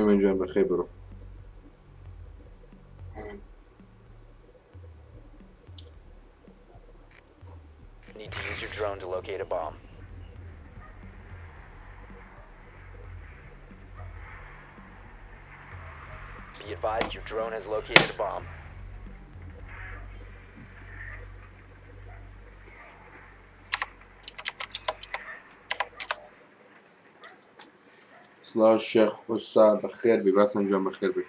من جنب خبره. Need to use your drone to locate a bomb. Be advised your drone has located a bomb. صلاح الشيخ حسام بخير بي بس من جنب بخير بي.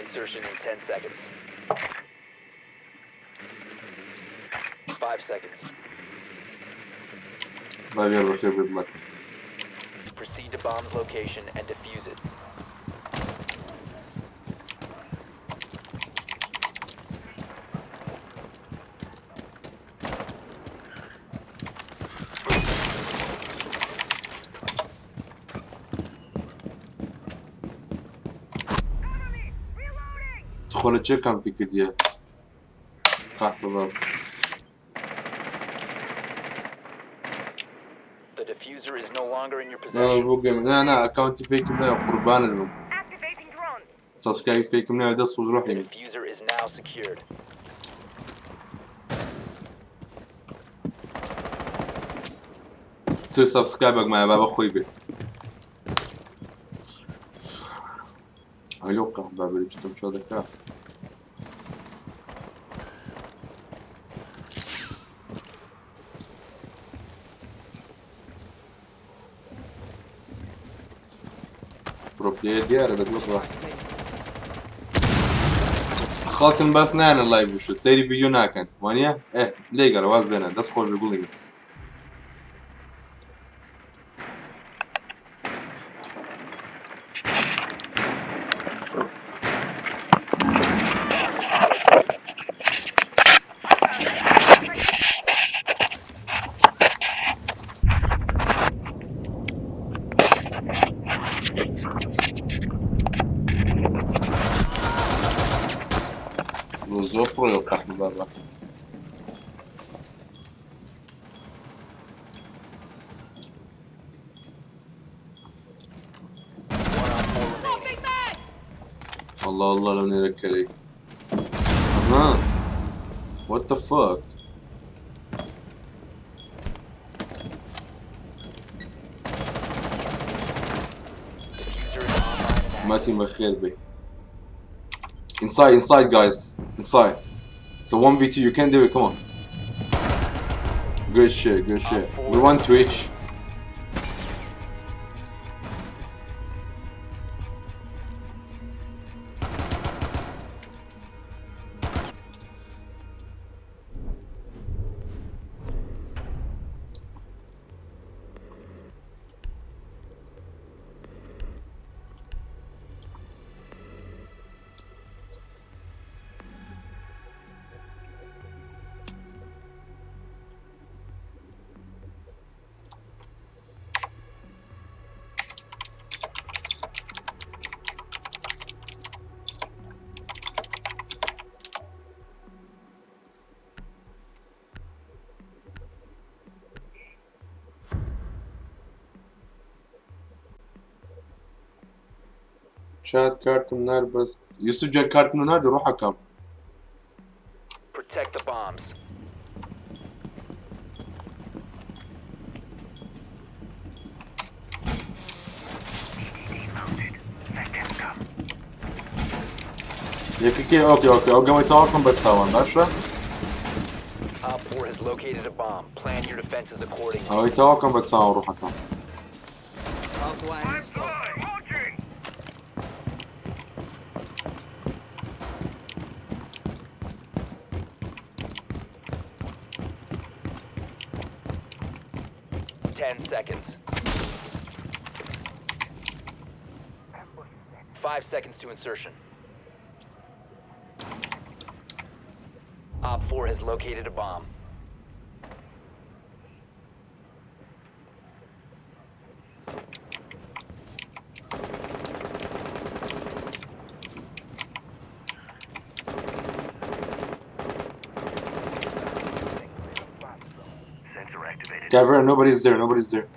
Insertion in 10 seconds. 5 seconds. طيب يلا بخير بيطلع. Proceed to bomb's location and defuse it. تدخل تشيك كم فيك ديال. خاف بابا. The diffuser is no longer in your لا possession. بوقي لا اكونتي فيك منه قربان ذنب. سبسكرايب فيك منه يدس وروح The يمين. diffuser is now secured. تسوي سبسكرايب مع بابا اخوي بي. هلوقه بابا اللي جبتهم شو ذكاء. بروبلي ديار بدو راح. خالكن بس نان اللايف وشو سيري فيديو ناكن وانيا ليه قال واز بينا دس خوش بيقول لي. زوفرو يوقع بابا. الله الله لو نرك عليك. What the fuck. ماتي بخير بي. Inside guys. Inside. It's a 1v2, you can do it, come on. Good shit. We want Twitch. شات كارت من نار بس يوسف جاي كارت من نار روحها كم. Protect the bombs. يا اوكي قام يتواصلون بتساوون داشة. Op 4 has located a bomb. Plan your defenses accordingly. او يتواصلون بتساوون روحها كم. 10 seconds. 5 seconds to insertion. Op 4 has located a bomb. Cavern, nobody's there, nobody's there.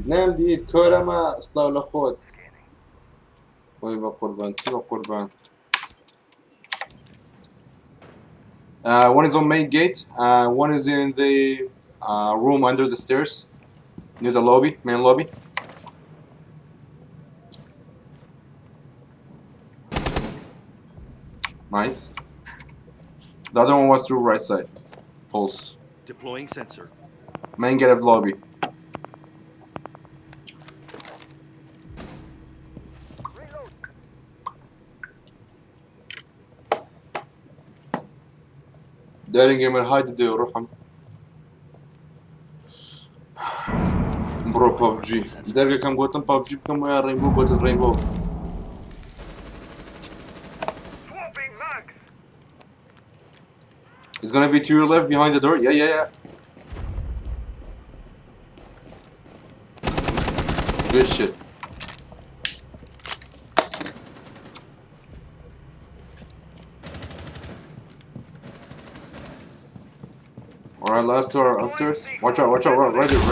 نمدید کارما اصلاح لخود وای با قربان چی با قربان one is on main gate one is in the room under the stairs near the lobby main lobby nice the other one was through right side pulse Deploying sensor. main gate of lobby دارين جيمر هاي دي روحهم برو ببجي دارجا كم قوتن ببجي بكم يا رينبو قوت الرينبو It's gonna be to your left behind the door. Yeah. Good shit. Alright, last door upstairs. Watch out, right there.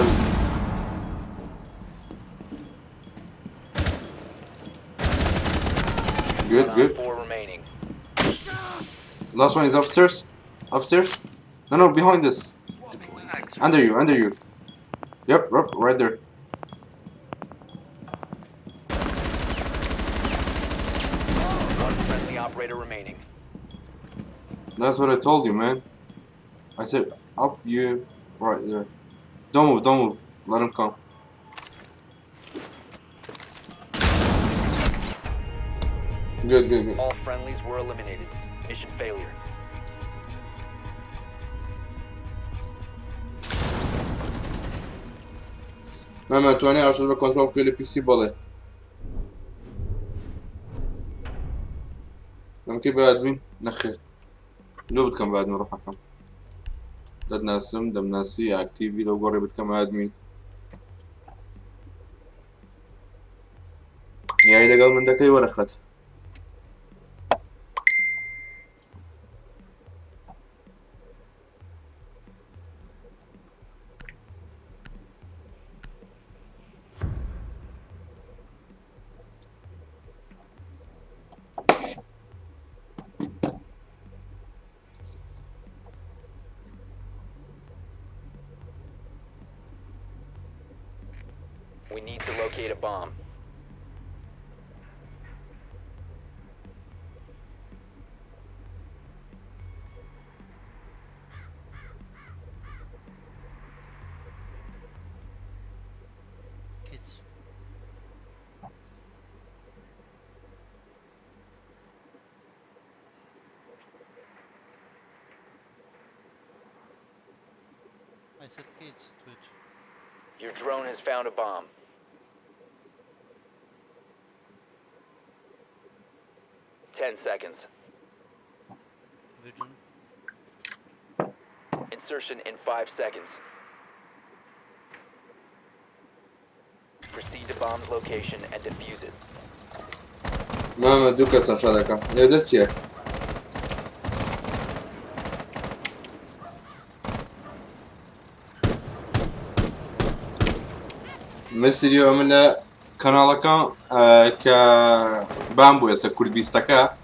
Good. Four remaining. Last one is upstairs. No, behind us. Deploying sensor. Under you. Yep, right there. One friendly operator remaining. That's what I told you, man. I said up you right there. Don't move. Let him come. Good. All friendlies were eliminated. Mission failure. ما تواني عشان بكنترول كل البي سي بالي. ممكن بعد مين نخير. لو بدكم بعد نروح حكم. ددنا اسم دمنا سي اكتيفي لو قربت كم ادمي يا إذا قال من ذاك ورخت We need to locate a bomb. Kids. I said kids, Twitch. Your drone has found a bomb. Ten seconds. Vision. Insertion in 5 seconds. Proceed to bomb's location and defuse it. ما دوكا ساشالكا يا زتيه مستريو عمل كانالكا كبامبو يسا كورد بيستكا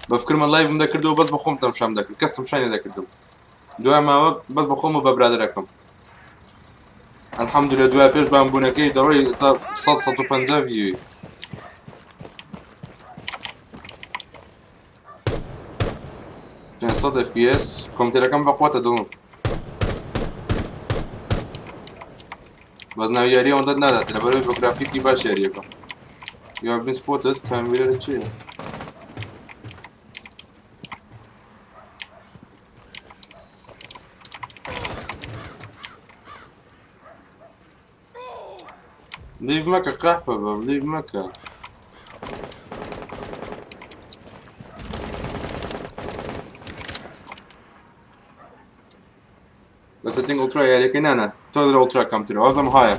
بفكر من لايف مدا كردو بس بخوم تمشام داكر كستم شايني دا كردو دوا ما وقت بس بخوم وببرادركم الحمد لله دوا بيش بامبونكي ضروري صد 150 فيو 100 اف بي اس كمبيوتركم بقوة دون بس ناوياري اون داد نداد لبروي بگرافيكي باش ياريكم You have been spotted كان بيرد چيه Leave Mecca قحبة bro. Leave Mecca. بس setting ultra يعني كنا تقدر ultra كم ترى هذا مهاية.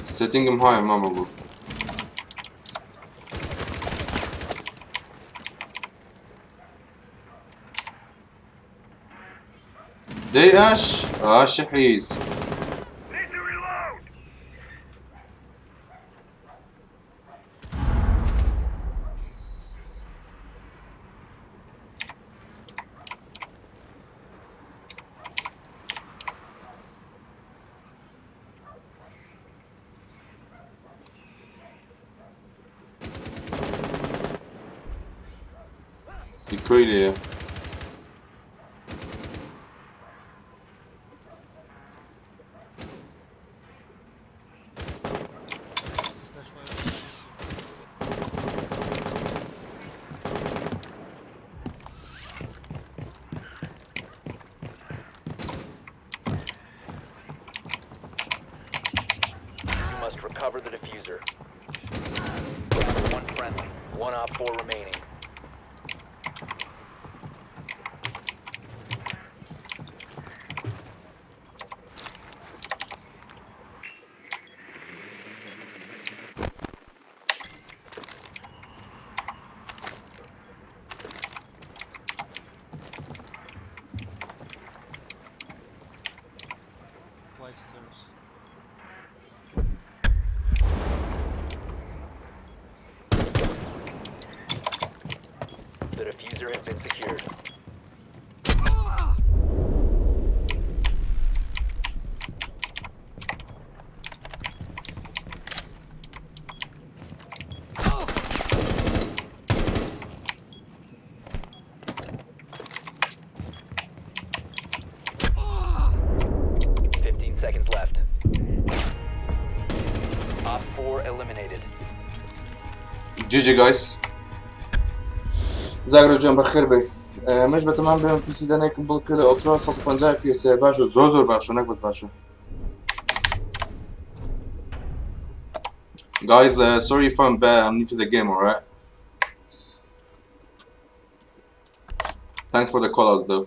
setting مهاية ما موجود. دي اش حيز. Incredible. Slash wire. You must recover the diffuser. One friendly. One op 4 remaining. White stairs. The diffuser has been secured. Seconds left. Op 4 eliminated. GG guys. زاغرو جنب بخير بي. مش بتمام بهم في سيدنا هيك بالكل ultra 150 في سي باشو زوزور باشو نكبت باشو. Guys, sorry if I'm bad. I'm new to the game, alright? Thanks for the callouts though.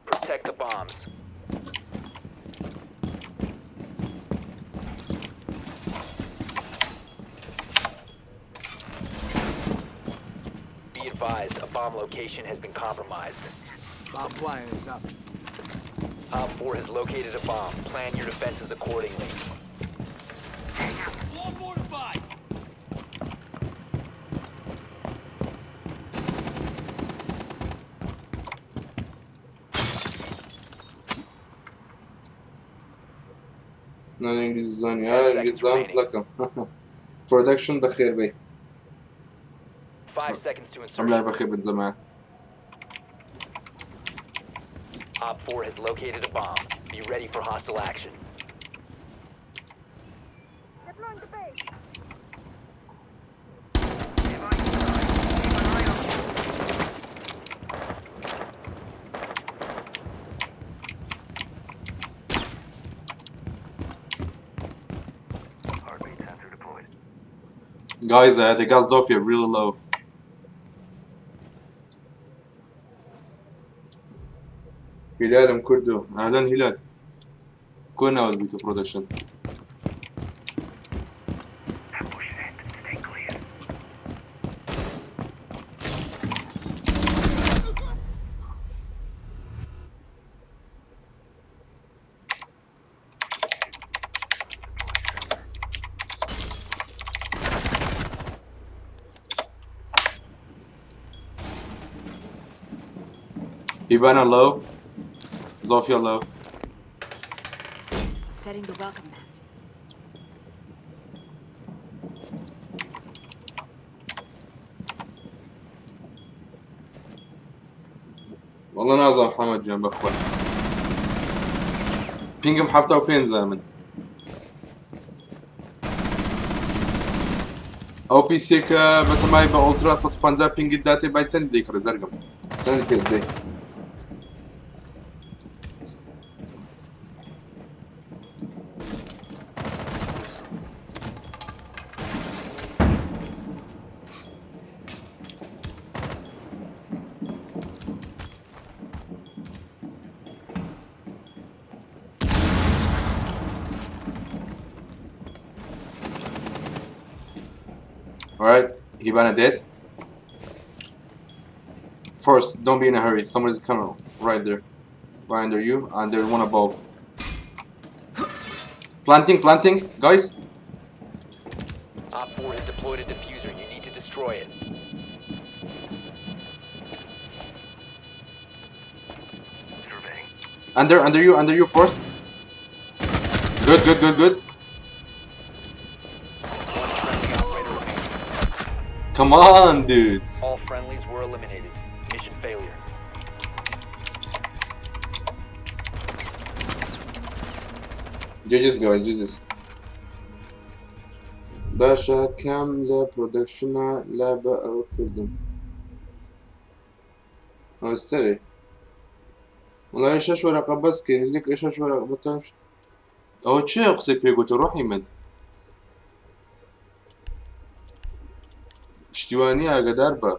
Protect the bombs. Be advised, a bomb location has been compromised. Bomb flying is up. Op 4 has located a bomb. Plan your defenses accordingly. No İngiliz zone ya İngiliz zone لكم. Production بخير بي. 5 seconds to عملها insertion. بخير من زمان. Op 4 has located a bomb. Be ready for hostile action. Deploying the base. Guys, they got Zofia really low. هلال كردو اهلا هلال كنا والبيتو برودكشن Ibana low, Zofia low. Setting the welcome mat. والله نازل محمد جنب اخوان بينجم حفته وبين زامن او بي سي كا بتماي بالترا 150 بينج داتي باي تند ديك رزرقم تند كده Alright, Hibana dead. First, don't be in a hurry. Somebody's coming right there. Right under you, and there's one above. Planting, guys. Op 4 has deployed a diffuser. You need to destroy it. Under you first. Good. Come on, dudes. All friendlies were eliminated. Mission failure. GG's guys, GG's. باشا كاملة برودكشنها لعبة أو كردن. استري. والله إيش ورقة بس كنزيك إيش ورقة بتمش. أو شيء أقصي بيجو تروحي من. اشتوانية قدار با.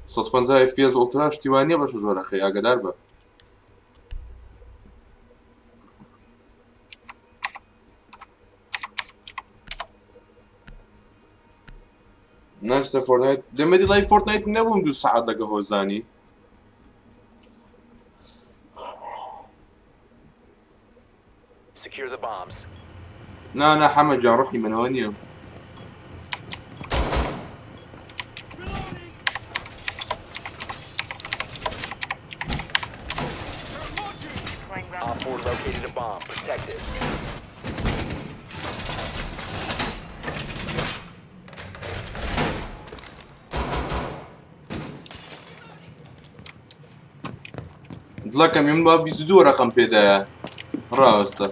صوت 50 FPS ألترا اشتوانية باش جوار أخي قدار با. نفس فورتنايت دمدي لايف فورتنايت نبوم دو ساعة دقة هوزاني Secure the bombs. لا حمد جا روحي من هونيا Op 4 located a bomb. Protect it. دلك من باب يزدو رقم بيدا راسته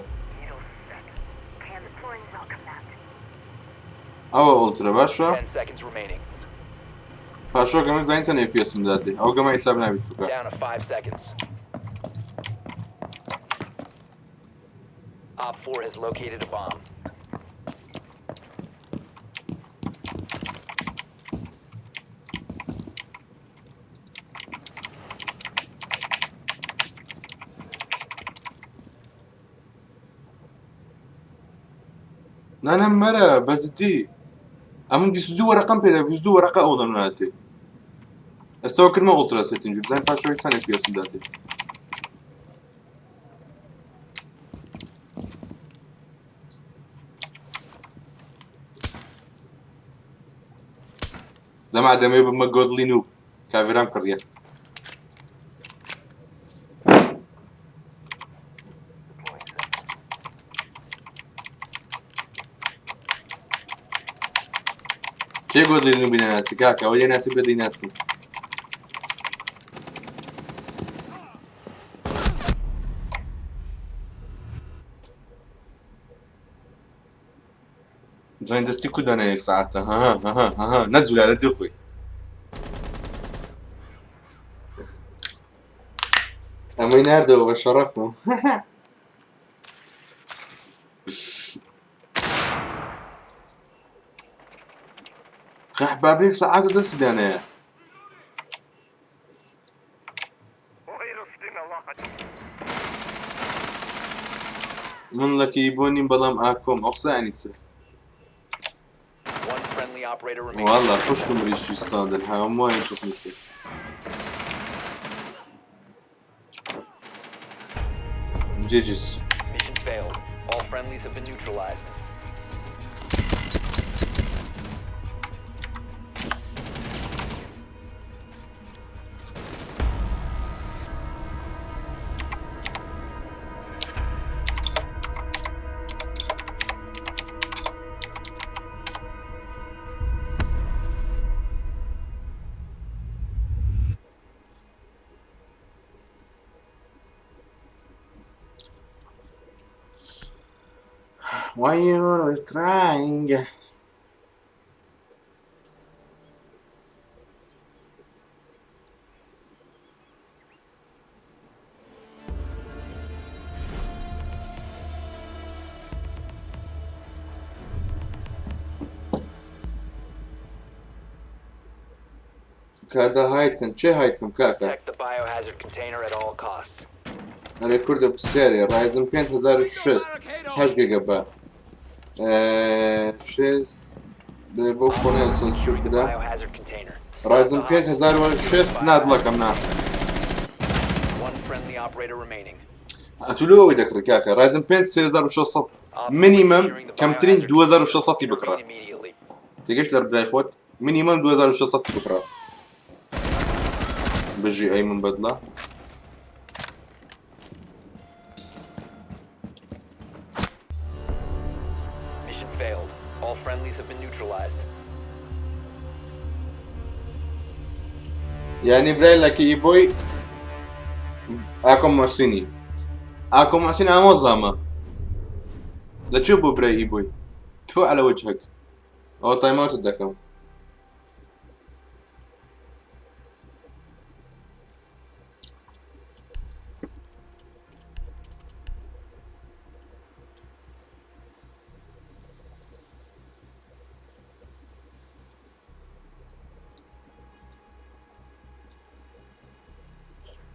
أو ألترا باشا 10 seconds remaining. باشا كمان زين سنة FPS مداتي أو كمان حسابنا بتشوفه Down to 5 seconds. Op 4 has located a bomb. لا مرة بس دي أمون بيسدو رقم بيدا بيسدو ورقة أولا ناتي استوى كلمة ألترا سيتنج زين باشا سنة FPS مداتي زي ما عدمي بما جودلي نوب كافيران كريا چه جودلي نوب ناسي كاكا ولا ناسي بدي ناسي زين دستي كودانا هيك ساعتها ها نزل على زوفي أمي ناردو بشرفهم قح بابيك ساعات دست أنا من لك يبوني بلام آكم أقصى يعني تسه One friendly operator remaining. والله خوشكم ريش يستاند الحياة ما يشوف مشكلة جيجيس Mission failed. All friendlies have been neutralized. Why you always crying? كذا هايد كان شي هايد كم كاكا Protect the biohazard container at all costs. أنا كرد بسيري رايزن 5006 8 جيجا بايت شيس بوفونين شوف Securing the كده biohazard container. رايزن 5006 نادلا كمنا One friendly operator remaining. أتلو يذكر كاكا رايزن 5006 مينيمم كم ترين 2600 بكرة Immediately. تيجيش لربدا يخوت مينيمم 2600 بكرة بجي أي من بدلة Mission failed. All friendlies have been neutralized. يعني براي لك يبوي أكم محسني أكم محسن أموزامة لا تشوفوا براي يبوي تو على وجهك أو تايم أوت الدكم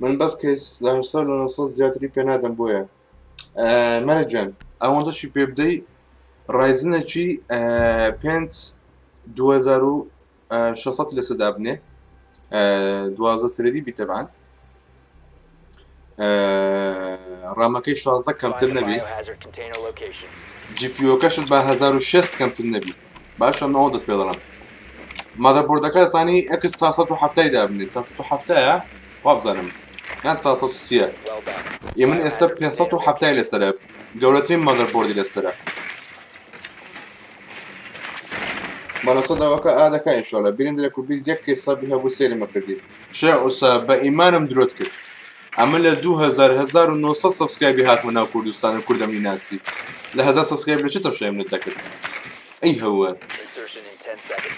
من بس كيس ظهر صار له نصوص زيادة بينادم بويا مانجان أولا شي بيبدي رايزنا شي بينت 2006 لسدابني 2003 بي طبعا رامكي 16 كم Find the تلنبي biohazard container location. جي بي يو كشف بها 1006 كم تلنبي باش من عودة بيضرم ماذا بوردكات تاني اكس 907 دابني 907 وابزانم يعني 906 Well done. يمن استب 507 لسراب جولتين ماذر بوردي لسراب ما صدا وكا هذا كاين شغله بين لك وبيز يك صار بها ابو سيري مكردي شيء اسا بايمان مدروتك عمل 2000 ونص سبسكرايب هات من كردستان الكرد من ناسي ل 1000 سبسكرايب لشي تمشي من الذكر اي هو Insertion in 10 seconds.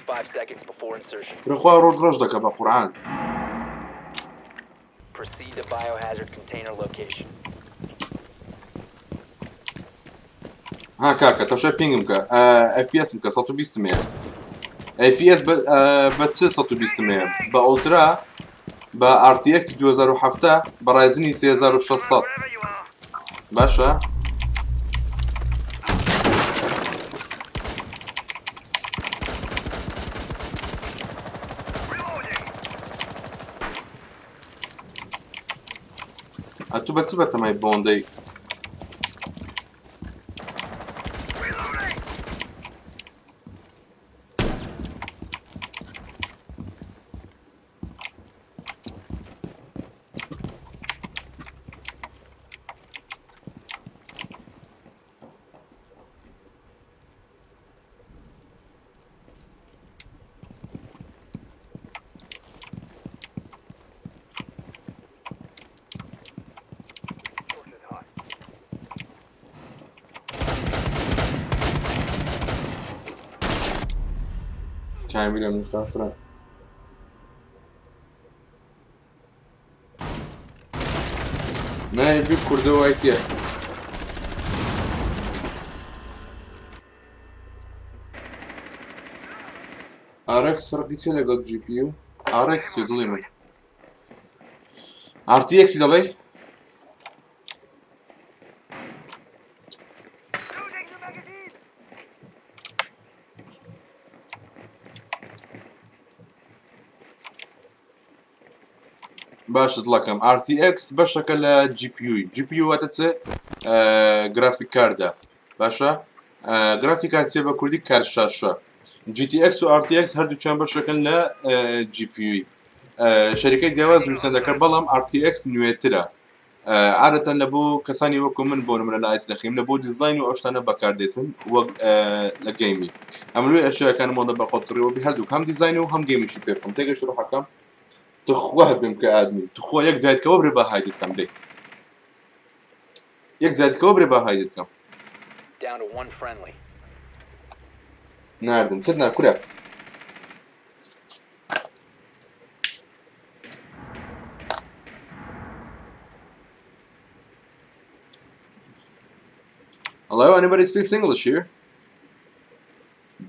5 seconds before insertion. رخوا رود رجدك بقران Proceed to biohazard container location. ها كاكا تمشي بينج مكا اف بي اس مكا 120 مية اف بي اس بتسي 120 مية بالترا با ار تي اكس 2007 برايزني 3600 باشا اتو بتسبت ماي بوندي كاملة من خاسرة ما يبي كردو وايتيا اركس فرقي تي لقد جي بي يو اركس يضلي من ار تي اكس يضلي باش تطلقهم ار تي اكس بشكل جي بي يو واتتسي جرافيك كاردا باشا جرافيك كارد سيبا كردي كارت شاشة جي تي اكس و ار تي اكس هردو چان بشكل لا جي بي يو شركة جواز مستندكر بلام ار تي اكس نويترا عادة لبو كساني وكو من بون من الآيات الأخيم لبو ديزاين وأشتانا بكارديتن و لجيمي عملوا أشياء كانوا موضوع بقود قريبا بهالدوك هم ديزاين وهم جيمي شي بيبقم تيجي شروع حكام تخوه بمك آدمي تخوه يك زايد كواب ربا هاي تفهم دي یەک جاتیکەوە برێ با هایدت بکەم Down to one friendly. ناردم چت ناکورە Hello, anybody speaks English here?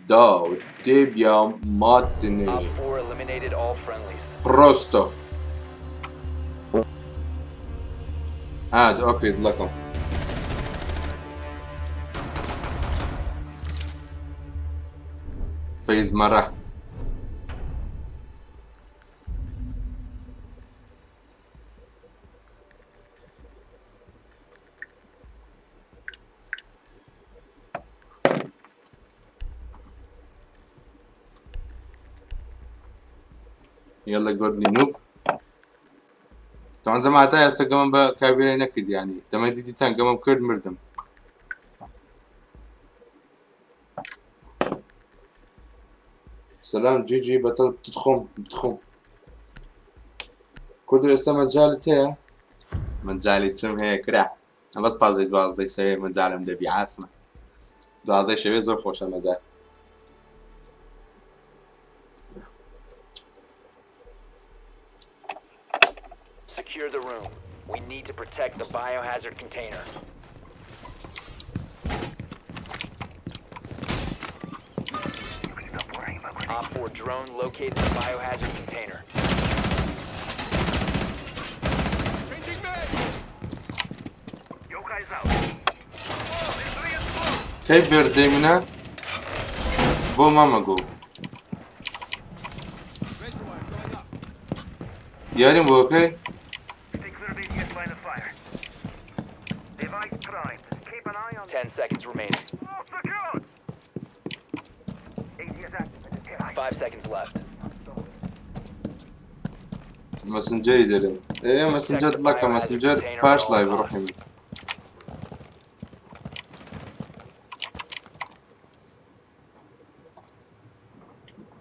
Да, у тебя матный. Op 4 eliminated all friendlies. Просто. اوكي لكم. فايز مرة. يلا جود لي نوب طبعا زي ما عطايا هسه قمم بكابيرين اكيد يعني تما دي تان قمم كرد مردم سلام جي جي بطل بتخم كردو استا مجالت هي مجالت سم هي كرا انا بس بازي دوازدي سوي مجالم دبي عاصمة دوازدي شوي زور خوش المجال Secure the room. We need to protect the biohazard container. Op 4 drone located the biohazard container. كيف بيردي منا بو ماما جو يارين بو اوكي 10 seconds remaining. 5 seconds left. ماسنجر يدرم ايه ماسنجر لك ماسنجر باش لايف روحي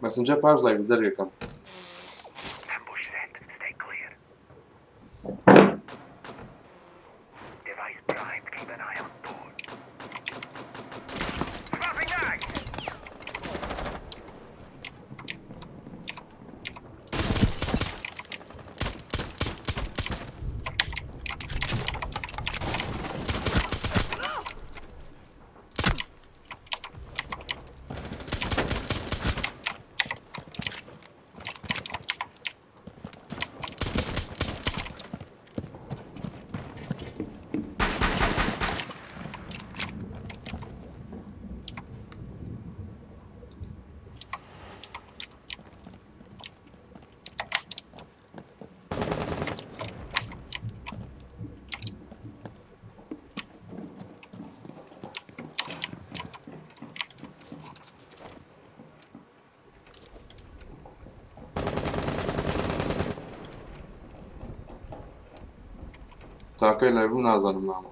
ماسنجر باش لايف زرقكم تاكي لايفو نازل ماما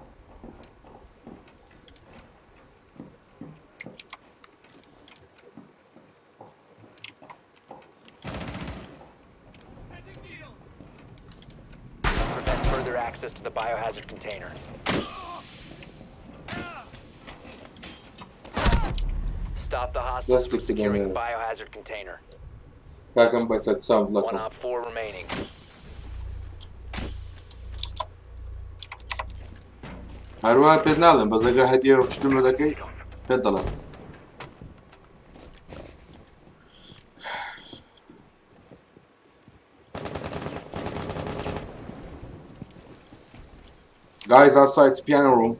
Prevent further access to the biohazard container. Stop the hostiles Let's from take the securing gun the biohazard container. باكم بس اتسام One لكم op 4 remaining. هروها بيد نالن بس اگه هدیه رو پشتون رو دکی پید دلن Guys outside the piano room.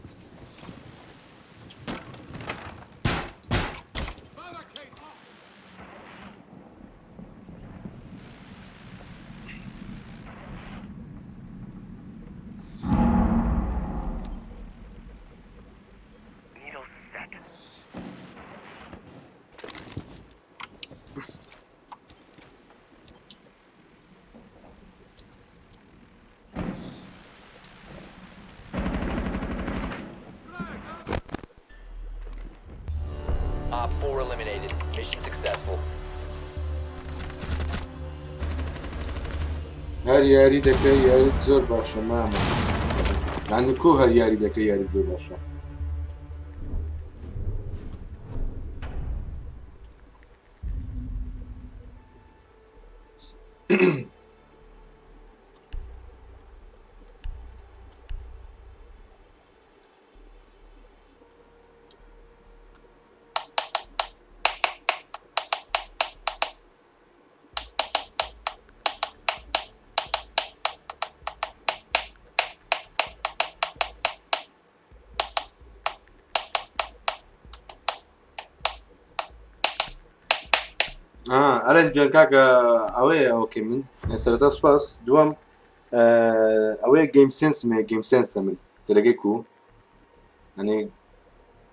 Op 4 eliminated. Mission successful. هر یاری دکی یاری زور باشه ماما يعني كو هەر یاری دەکە یاری زۆر باشە. ئەرەنجیان کاکە ئەوەیە ئەوکەی من سەرەتا سوپاس دووەم ئەوەیە گەیم سێنسمێ گەیم سێنسە من تێلەگەی کو ئەنی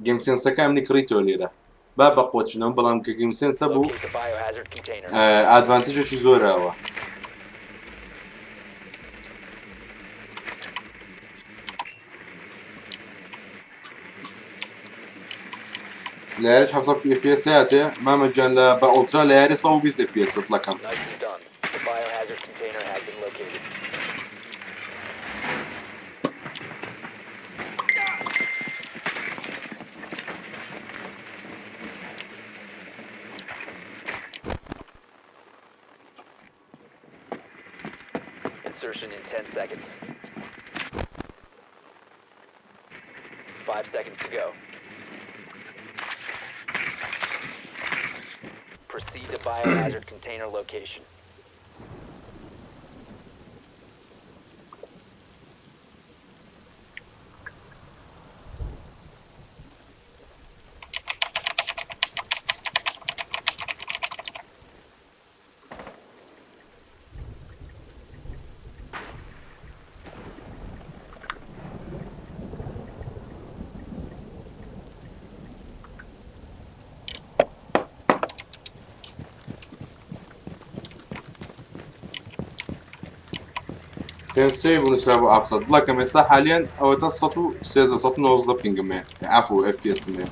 گەیم سێنسەکە منی کڕیتەوە لێرە با بە قۆچنەوە بەڵام کە گەیم سێنسە بوو Locate the biohazard container. ئادڤانتێجێکی زۆرەوە. لە یاریش 700 FPS هاتێ مامەجان لە بە ئۆڵترا لە یاری 120 FPS دڵەکەم. Nicely done. The biohazard container has been located. Insertion in 10 seconds. 5 seconds to go. Proceed to biohazard container location. پێنسەی بوونسرا بۆ ئافسە دڵەکەم ئێستا حالیان ئەوەتە 190 پینگمێ ئافو FPSمێ.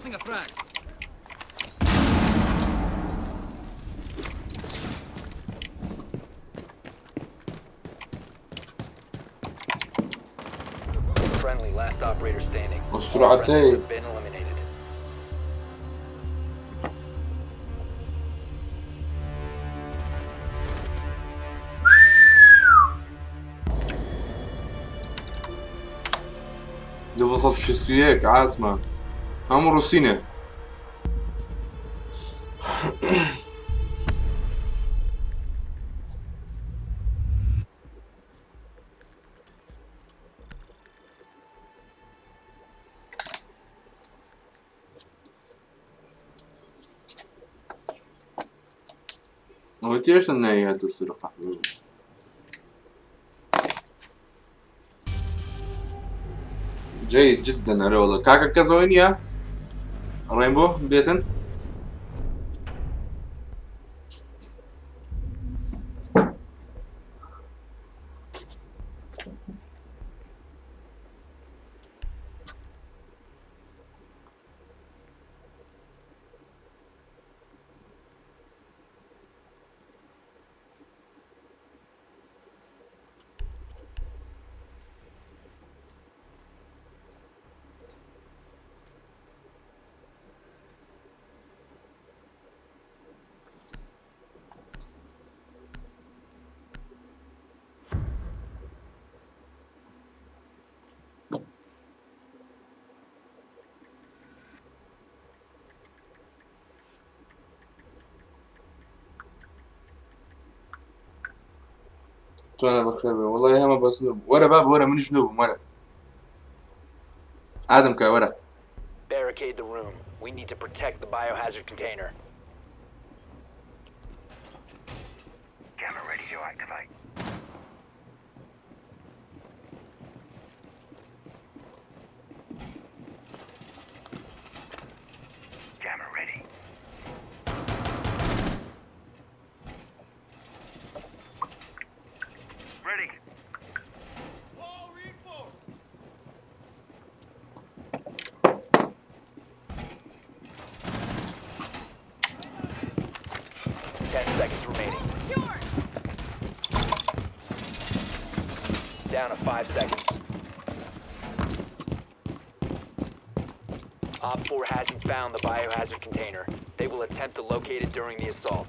Tossing a frag. Friendly, last operator standing. All والسرعتين. friendlies have been eliminated. ليفل 61 عاصمة هم روسينة. قلت ايش انه هي السرقة جيد جدا هلا والله كاكا كازوين يا رينبو بيتن تۆنە بەخێر بێ وەڵی هەمە بەس وەرە باب وەرە منیش نەبووم وەرە ئادەم کا وەرە Barricade the room. We need to protect the biohazard container. Camera ready to activate. Camera ready. Ready. 10 seconds remaining. Down to 5 seconds. Op 4 hasn't found the biohazard container. They will attempt to locate it during the assault.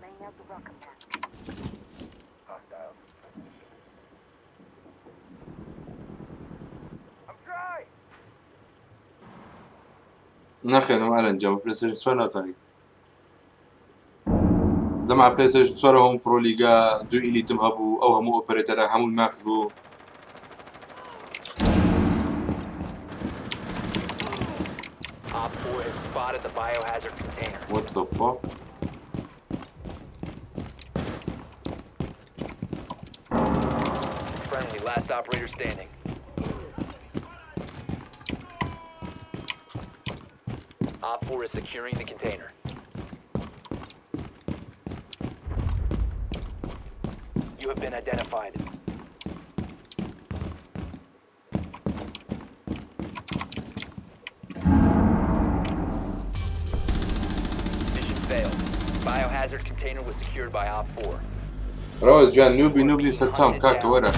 Laying out the welcome mat. Hostile. I'm dry. نەخێنم ئەرەنجەم پلێستێشن 4 ناتانی دەما پلێستێشن 4 هەموو پرۆلیگا 2 ئیلیتم هەبوو ئەو هەموو ئۆپەرێتەرە هەموو ماکس بوو Op 4 has spotted the biohazard container. what the fuck Friendly, last operator standing. Op 4 is securing the container. You have been identified. Mission failed. Biohazard container was secured by Op 4. ڕاوز جان نوبی سەرچام کاکە وەرە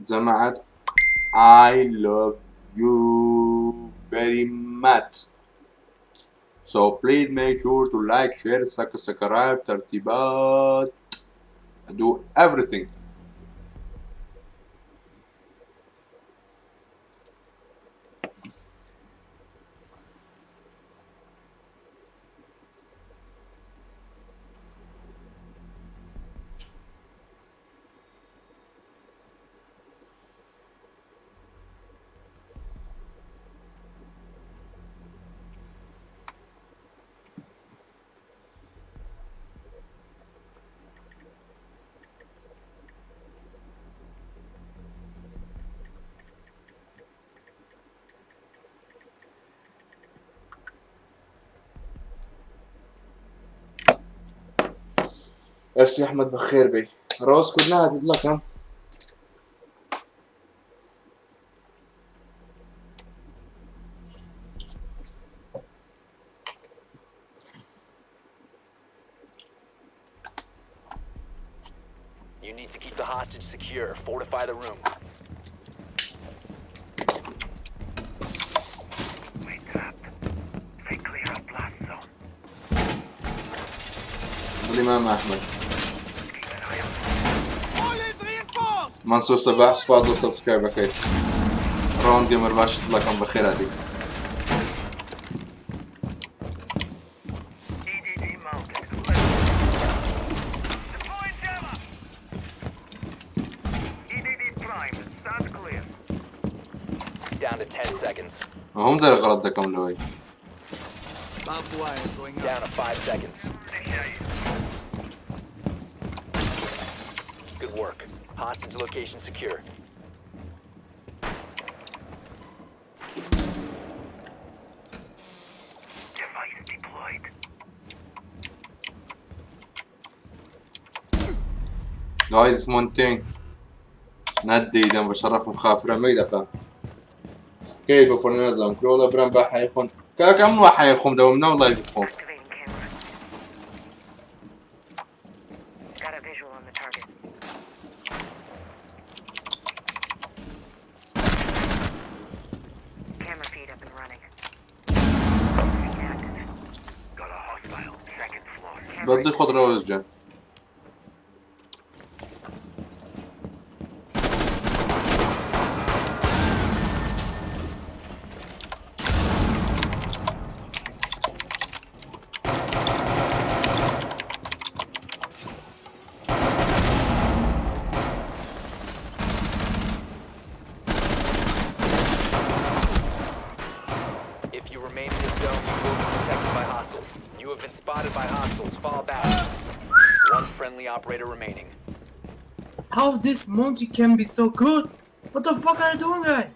جماعة I love you very much so please make sure to like share subscribe ترتيبات do everything أفسي أحمد بخير بي روز كلها تطلقهم You need to keep the hostage secure. Fortify the room. الإمام أحمد منصور صباح سباز وسبسكرايب أكيد راوند جيمر باش تطلقهم بخير هذيك Down to 10 seconds. هم زي الغلط دكم لوي Barbed wire going up. Down to 5 seconds. Good work. Hostage location secure. Device deployed. جايز مونتين ندي دم بشرف مخافرة ميدقة كيف بفرنازم كرولا برام بحيخون كم واحد يخون دومنا والله يخون Activating camera. Got a visual on the target. Camera feed up and running. Active. Got a hostile. Second floor. بدلي خضرة وزجان If you remain in this zone, you will be detected by hostiles. You have been spotted by hostiles. Fall back. One friendly operator remaining. How this Monty can be so good? What the fuck are you doing, guys?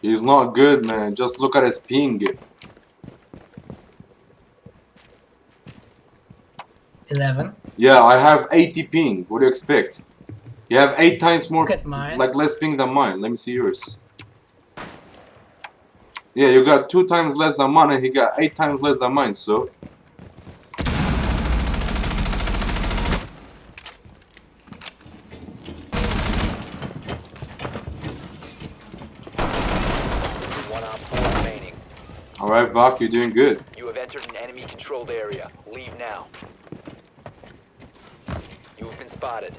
He's not good, man. Just look at his ping. 11. Yeah, I have 80 ping. What do you expect? You have 8 times more, Look at mine. like less ping than mine. Let me see yours. Yeah, you got 2 times less than mine, and he got 8 times less than mine. So One op 4 remaining. all right, Vok, you're doing good. You have entered an enemy-controlled area. Leave now. You have been spotted.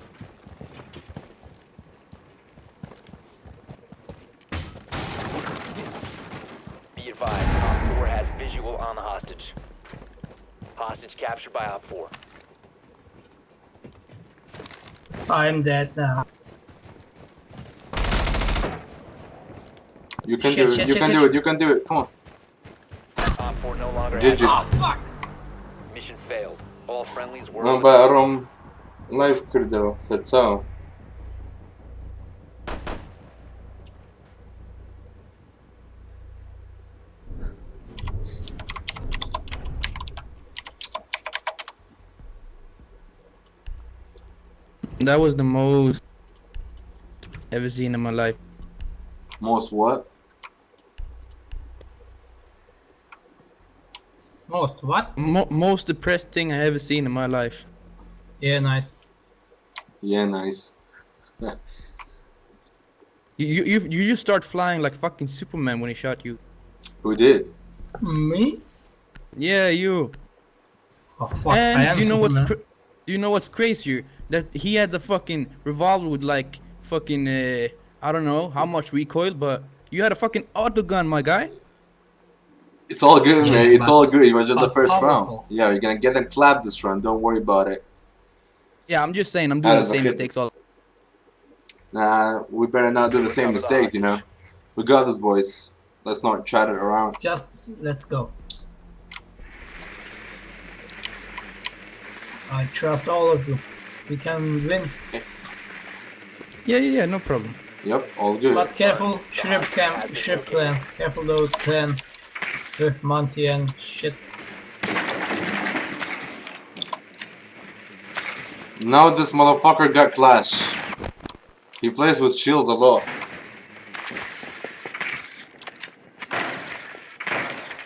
Be advised, Op 4 has visual on the hostage. Hostage captured by Op 4. I'm dead now. You can Shit, do it. shit, You shit, can shit, do it. You can do it. Come on. Op 4 no longer GG. active. Oh fuck! Mission failed. All friendlies were No, but Rom live كردو سلساو. That was the most ever seen in my life. Most what? Most what? Most depressed thing I ever seen in my life. Yeah, nice. Yeah, nice. You just start flying like fucking Superman when he shot you. Who did? Me? Yeah, you. Oh fuck! I And am do you know what's Superman. do you know what's crazier? That he had the fucking revolver with like fucking I don't know how much recoil, but you had a fucking auto gun, my guy. It's all good, Yeah, man. It's but- all good. It was just the but first round. powerful. Yeah, you're gonna get them clapped this round. Don't worry about it. Yeah, I'm just saying I'm doing the That's same okay. mistakes all. Nah, we better not do the same mistakes, you know. We got this, boys. Let's not chat it around. Just let's go. I trust all of you. We can win. Yeah, no problem. Yep, all good. But careful, Shrimp Clan. Careful those clan with Monty and shit. Now this motherfucker got clash. He plays with shields a lot.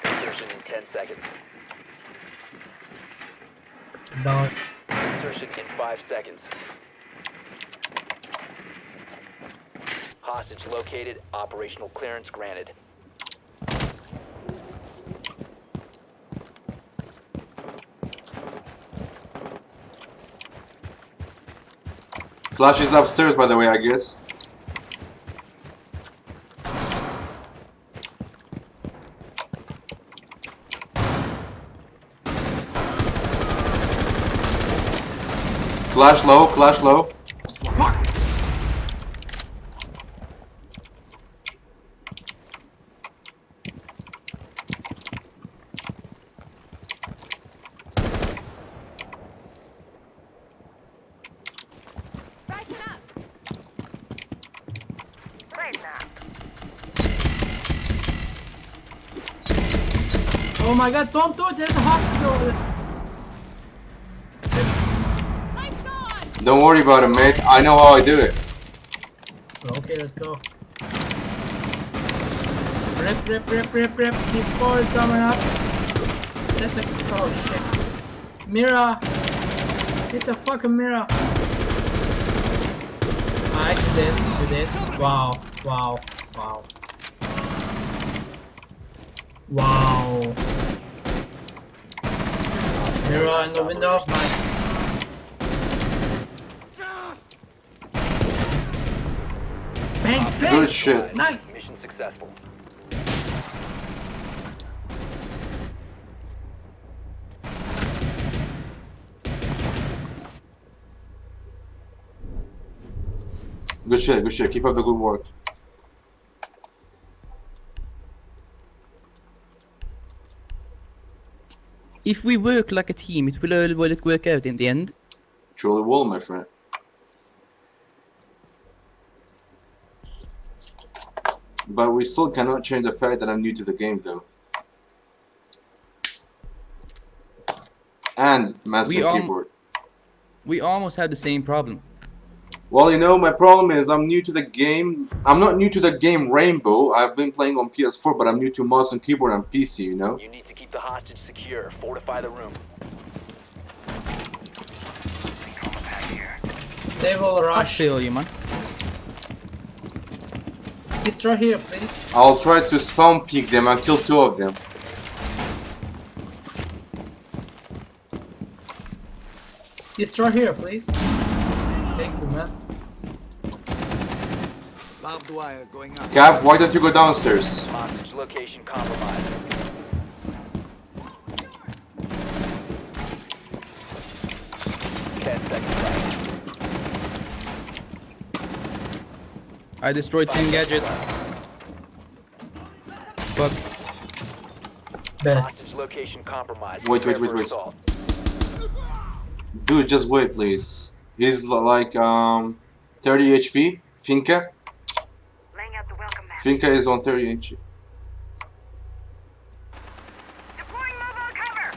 Insertion in 10 seconds. Down. Insertion in 5 seconds. Hostage located. Operational clearance granted. Clash is upstairs, by the way, I guess. Clash low, clash low. Oh my god, don't do it, there's a hospital over there. Don't worry about it, mate. I know how I do it. Okay, let's go. Rip. C4 is coming up. That's a. Oh shit. Mira! Hit the fucking Mira! Alright, you did. Wow. Mira in the window, nice. Bang! Good shit. Nice! Mission successful. Good shit. Keep up the good work. If we work like a team, it will all work out in the end. Truly will, my friend. But we still cannot change the fact that I'm new to the game, though. And mouse and keyboard. We almost have the same problem. Well, you know, my problem is I'm new to the game. I'm not new to the game Rainbow. I've been playing on PS4, but I'm new to mouse and keyboard on PC, you know? You need to keep the hostage secure. Fortify the room. They will I rush. feel you, man. Destroy here, please. I'll try to spawn peek them and kill 2 of them. Destroy here, please. Thank you, man. Barbed wire going up. Cav, why don't you go downstairs? Hostage location compromised. I destroyed 10 gadgets. Fuck. Best. Hostage location compromised. Wait. Prepare for assault. Dude, just wait, please. He's like 30 HP. Finka. Laying out the welcome mat. Finka is on 30 HP. Deploying mobile cover.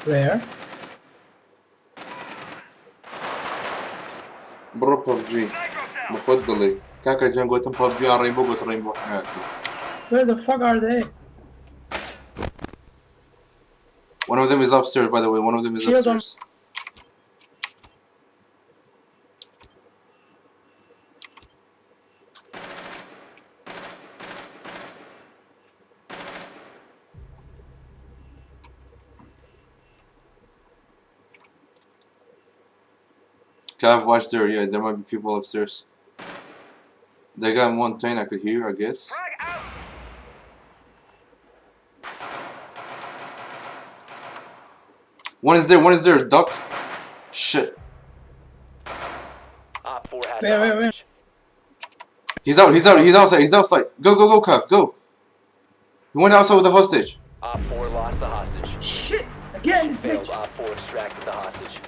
Where? برو PUBG مفضلي كان كان قلت PUBG على رينبو قلت رينبو حياتي. Where the fuck are they? One of them is upstairs, by the way. One of them is Shield on. upstairs. Cav, watch there. Yeah, there might be people upstairs. They got 110. I could hear, I guess. Frag out. One is there. Duck. Shit. Op 4 has Where? hostage. He's outside. Go, Cav, go. He went outside with the hostage. Op 4 lost the hostage. Shit! Again, this Failed. bitch! Op 4 extracted the hostage.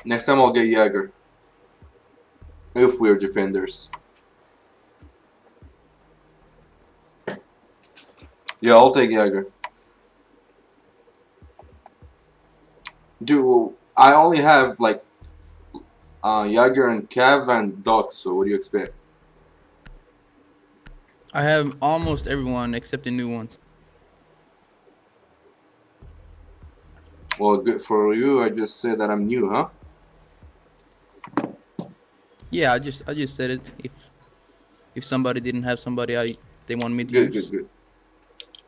Next time I'll get Jaeger. If we're defenders. Yeah, I'll take Jaeger. Dude, I only have like Jaeger and Cav and Doc, so what do you expect? I have almost everyone except the new ones. Well, good for you. I just said that I'm new, huh? Yeah, I just said it. If somebody didn't have somebody they want me to Good, use. good, good.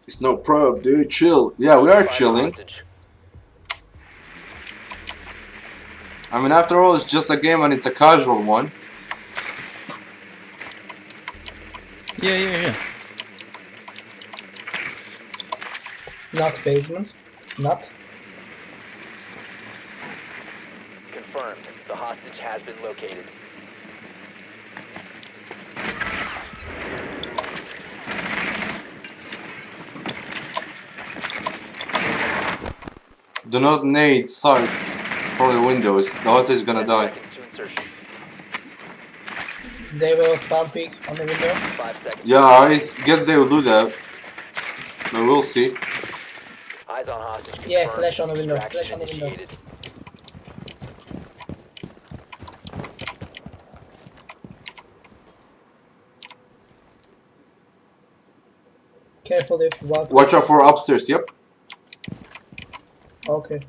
It's no prob, dude. Chill. Yeah, we are Find the chilling. hostage. I mean, after all, it's just a game and it's a casual one. Yeah. Not basement. Not. Confirmed. The hostage has been located. Do not nade sight from the windows. The hostage is gonna 10 die. seconds to insertion. They will spam peek on the window. 5 seconds. Yeah, I guess they will do that. But we'll see. Eyes on hostage. Yeah, confirmed. flash on the window, Extraction flash on the window. initiated. Careful if you walk. Watch out for upstairs, yep. Okay.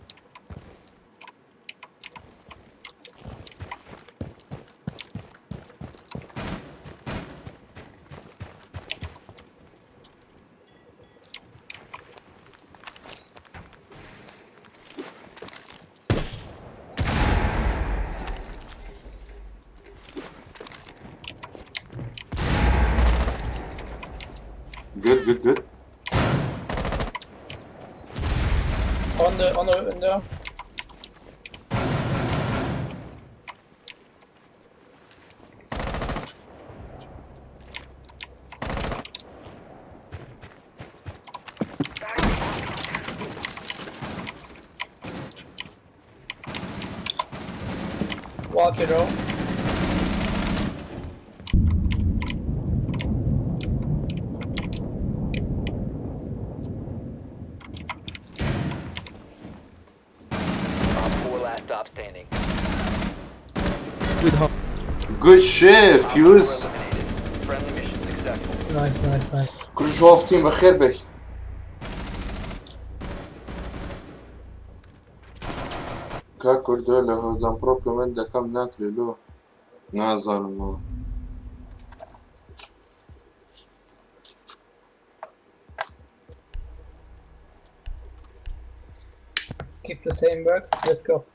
Good. On the window. Walk it out. Op 4 last stop standing. Good shit, Fuse. Eliminated. Friendly mission successful. Nice. كل شو وقفتين بخير بك. كاكل دولة هو زنبروب كمان دا كم ناكله له. نازل Keep the same work. Let's go.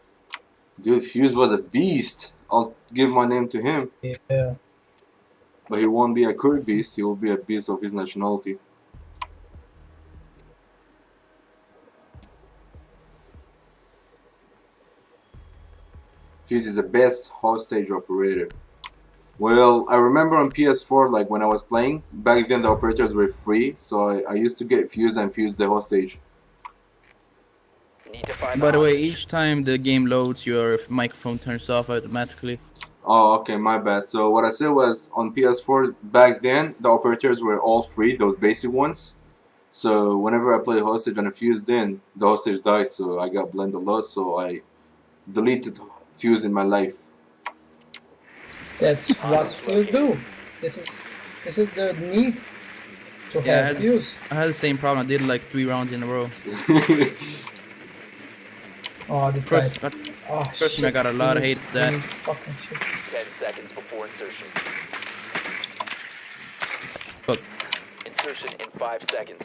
Dude, Fuse was a beast. I'll give my name to him. Yeah. But he won't be a KURD beast, he will be a beast of his nationality. Fuse is the best hostage operator. Well, I remember on PS4, like when I was playing, back then the operators were free, so I used to get Fuse and Fuse the hostage. Need to find By the way, hostage. each time the game loads, your microphone turns off automatically. Oh, okay, my bad. So what I said was on PS4 back then, the operators were all free, those basic ones. So whenever I play hostage and a Fuse in, the hostage dies, so I got blamed a lot, so I deleted Fuse in my life. That's what fuse do. This is the need to Yeah, have fuse. I had the same problem. I did like 3 rounds in a row. Oh, this guy. Trust, Oh, trust me, I got a lot of hate for that. Fucking shit. 10 seconds before insertion. Fuck. Insertion in 5 seconds.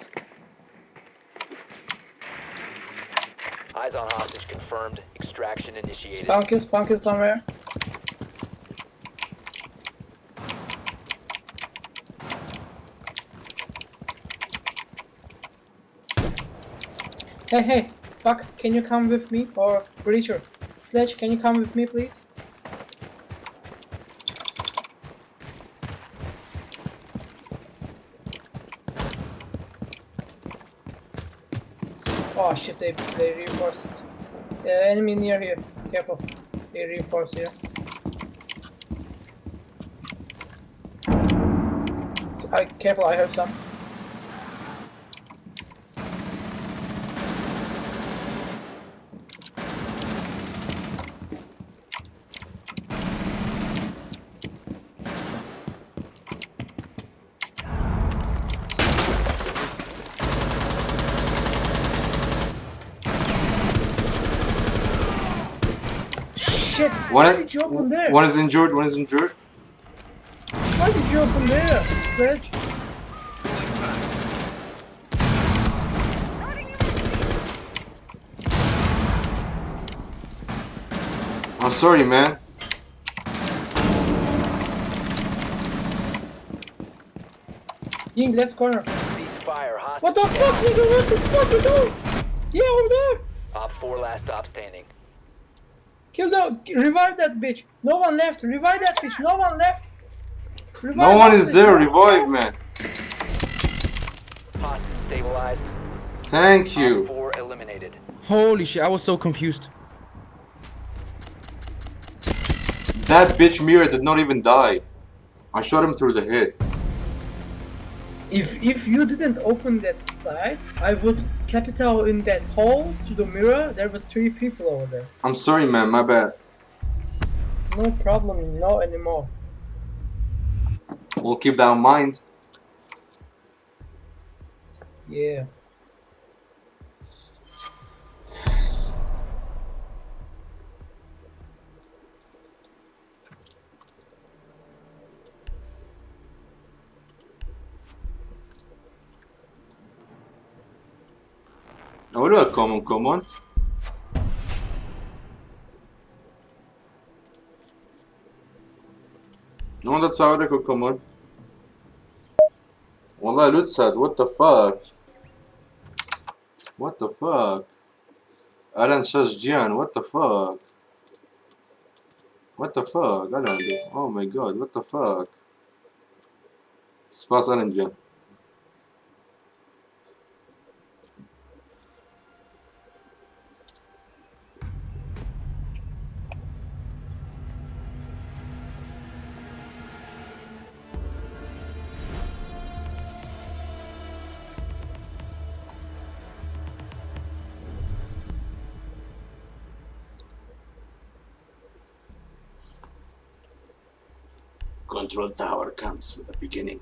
Eyes on hostage confirmed. Extraction initiated. Spawn kill somewhere. Hey, Buck, can you come with me? Or Breacher, Sledge, can you come with me, please? Oh shit, they reinforced it. Enemy near here, careful. They reinforce here. Careful, I heard some. Shit! Why did you open there? One is injured. One is injured. Why did you open there, Sledge? I'm sorry, man. Ying, left corner. Ceasefire. What the fuck, nigga? What the fuck you doing? Yeah, over there. Op 4 last stop standing. Kill the. Revive that bitch. No one left. Revive that bitch. No one left. Revive No one that is bitch. there. No one Revive, left. man. Hostage stabilized. Thank Op you. 4 eliminated. Holy shit, I was so confused. That bitch Mira did not even die. I shot him through the head. If you didn't open that side, I would capital in that hole to the mirror. There was 3 people over there. I'm sorry, man. My bad. No problem. No anymore. We'll keep that in mind. Yeah. What about common? No, that's how they could come on. Wallah, Lutzad, what the fuck? What the fuck? Alan Shashjian, what the fuck? What the fuck? Alan, oh my god, what the fuck? Spas Alan Jan. Control tower comes with a beginning.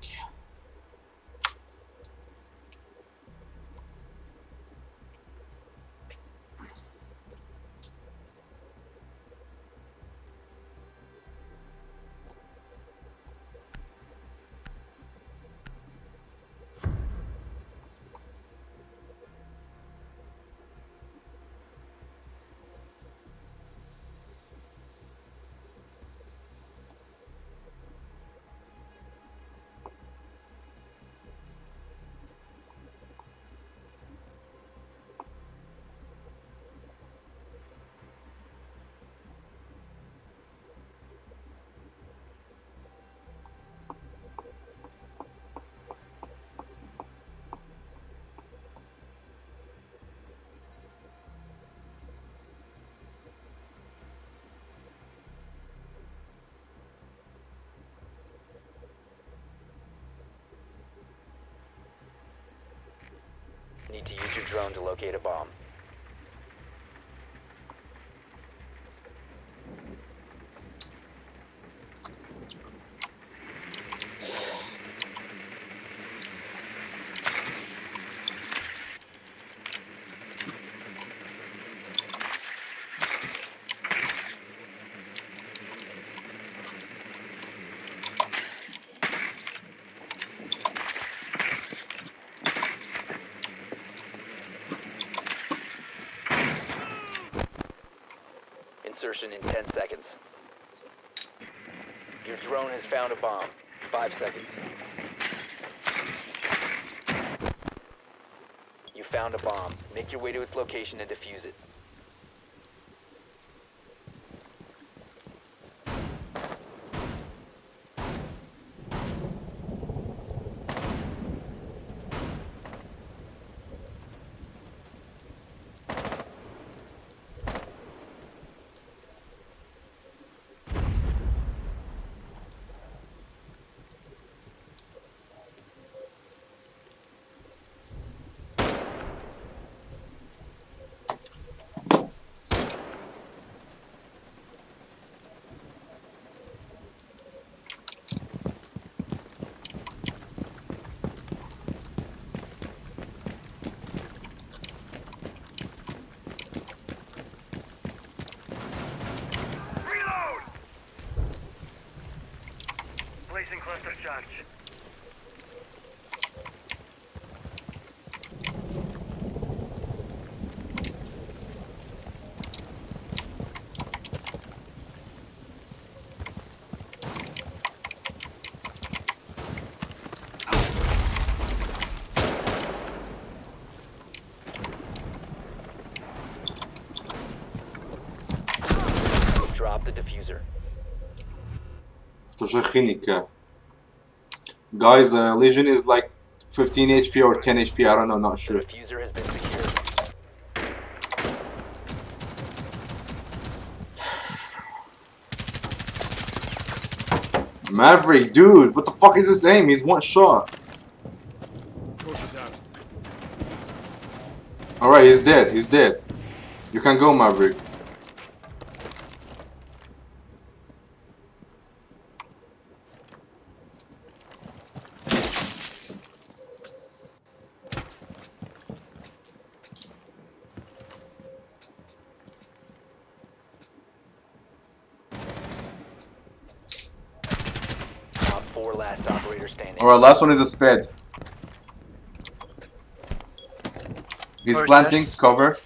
Need to use your drone to locate a bomb. Insertion in 10 seconds. Your drone has found a bomb. 5 seconds. You found a bomb. Make your way to its location and defuse it. search. Drop the diffuser. To Chinika. Guys, Legion is like 15 HP or 10 HP, I don't know, not The sure. diffuser has been secured. Maverick, dude, what the fuck is this aim? He's one shot. Alright, he's dead, he's dead. You can go, Maverick. Top 4 last operator standing. Alright, last one is a sped. He's planting, cover.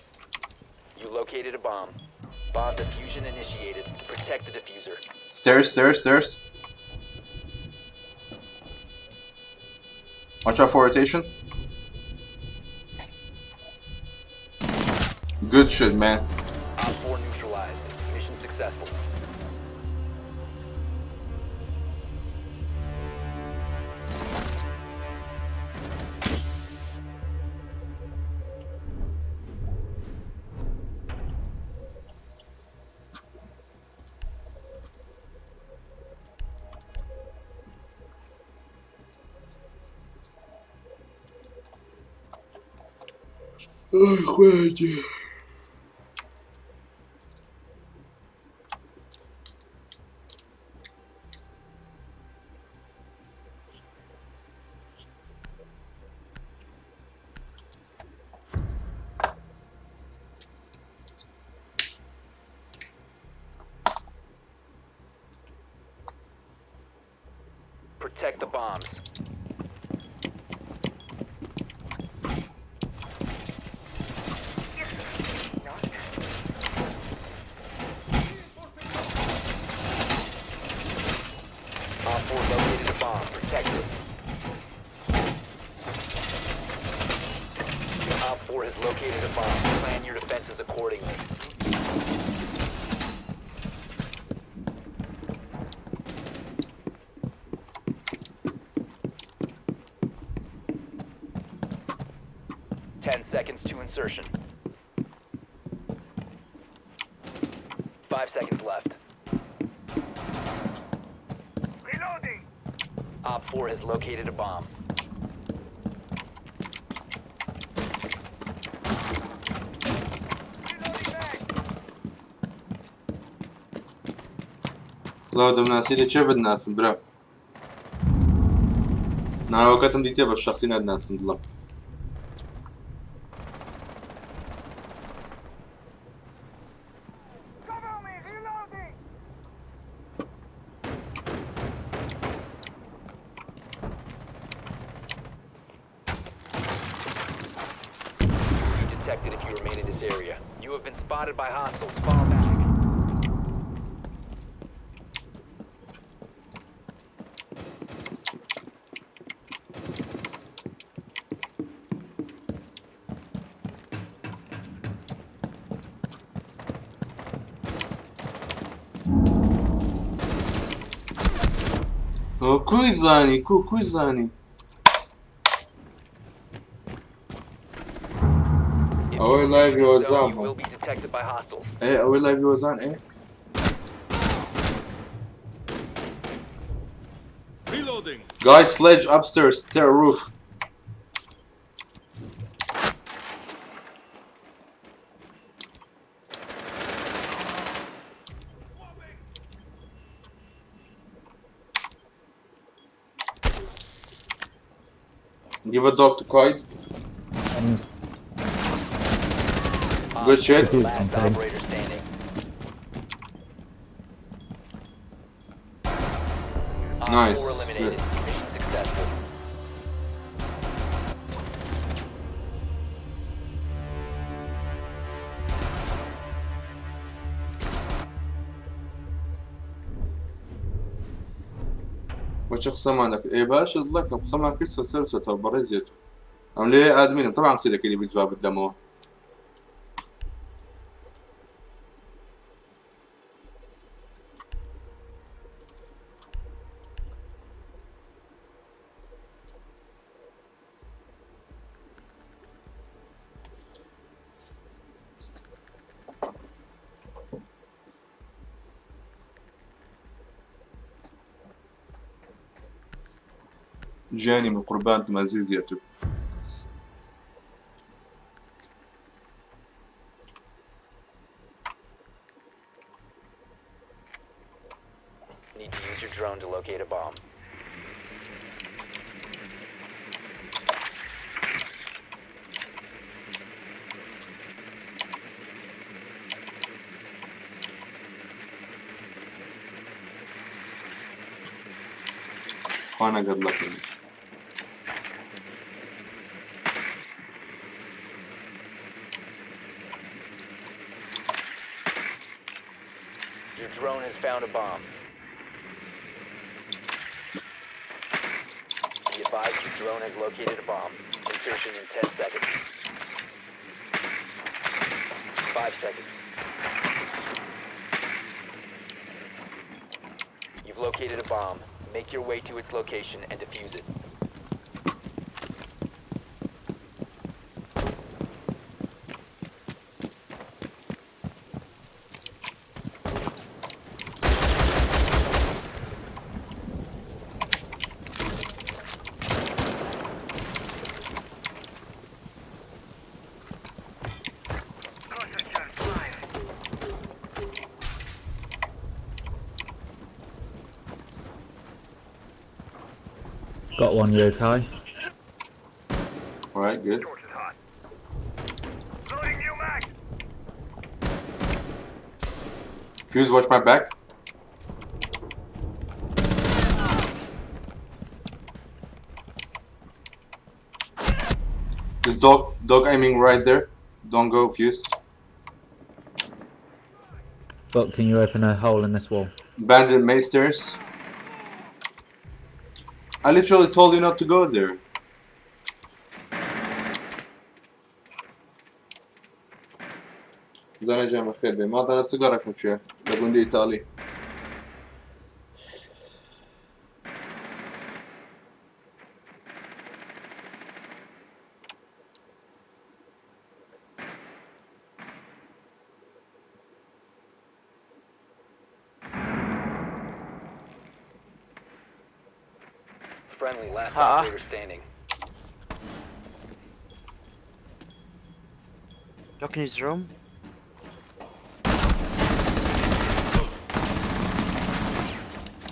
You located a bomb. Bomb diffusion initiated. Protect the diffuser. Stairs, stairs, stairs. Watch out for rotation. Good shit, man. Op 4 neutralized. Mission successful. Protect the bombs. Op 4 located a bomb. Protect it. Op 4 has located a bomb. Plan your defenses accordingly. Seconds to insertion. 5 seconds left. Reloading. Op 4 has located a bomb. سلام ناسی ده چه بد ناسم برا نه وقتم دیتیه با شخصی ند ناسم دلم Cover me. Reloading. You detected if you remain in this area. You have been spotted by hostiles. Fall back. کوی زانی کوی زانی اوه لایو یوزان You will be detected by hostiles. ايه اوه لایو یوزان ايه Reloading. guys sledge upstairs stair roof give a dog to Koid. Good shit. Last operator standing. Op Nice. 4 eliminated. Mission وش قسمان لك ايه باش لك قسمان كل سلسلة بريزيت ام ليه ادمين طبعا قصيدك اللي بيجواب الدمو جاني من قربان تمازيزيته Need to use your drone to locate a bomb. وانا قد لك Your drone has found a bomb. Be advised your drone has located a bomb. Insertion in 10 seconds. 5 seconds. You've located a bomb. Make your way to its location and defuse it. Got one, you okay? alright good Torch is hot. Loading new mag. Fuse watch my back this dog aiming right there don't go Fuse But can you open a hole in this wall? bandit maesters I literally told you not to go there زانا جامع خير بي ما ضلت سيجارة كم شوية لقندي إيطالي Friendly, last operator standing. Look in his room.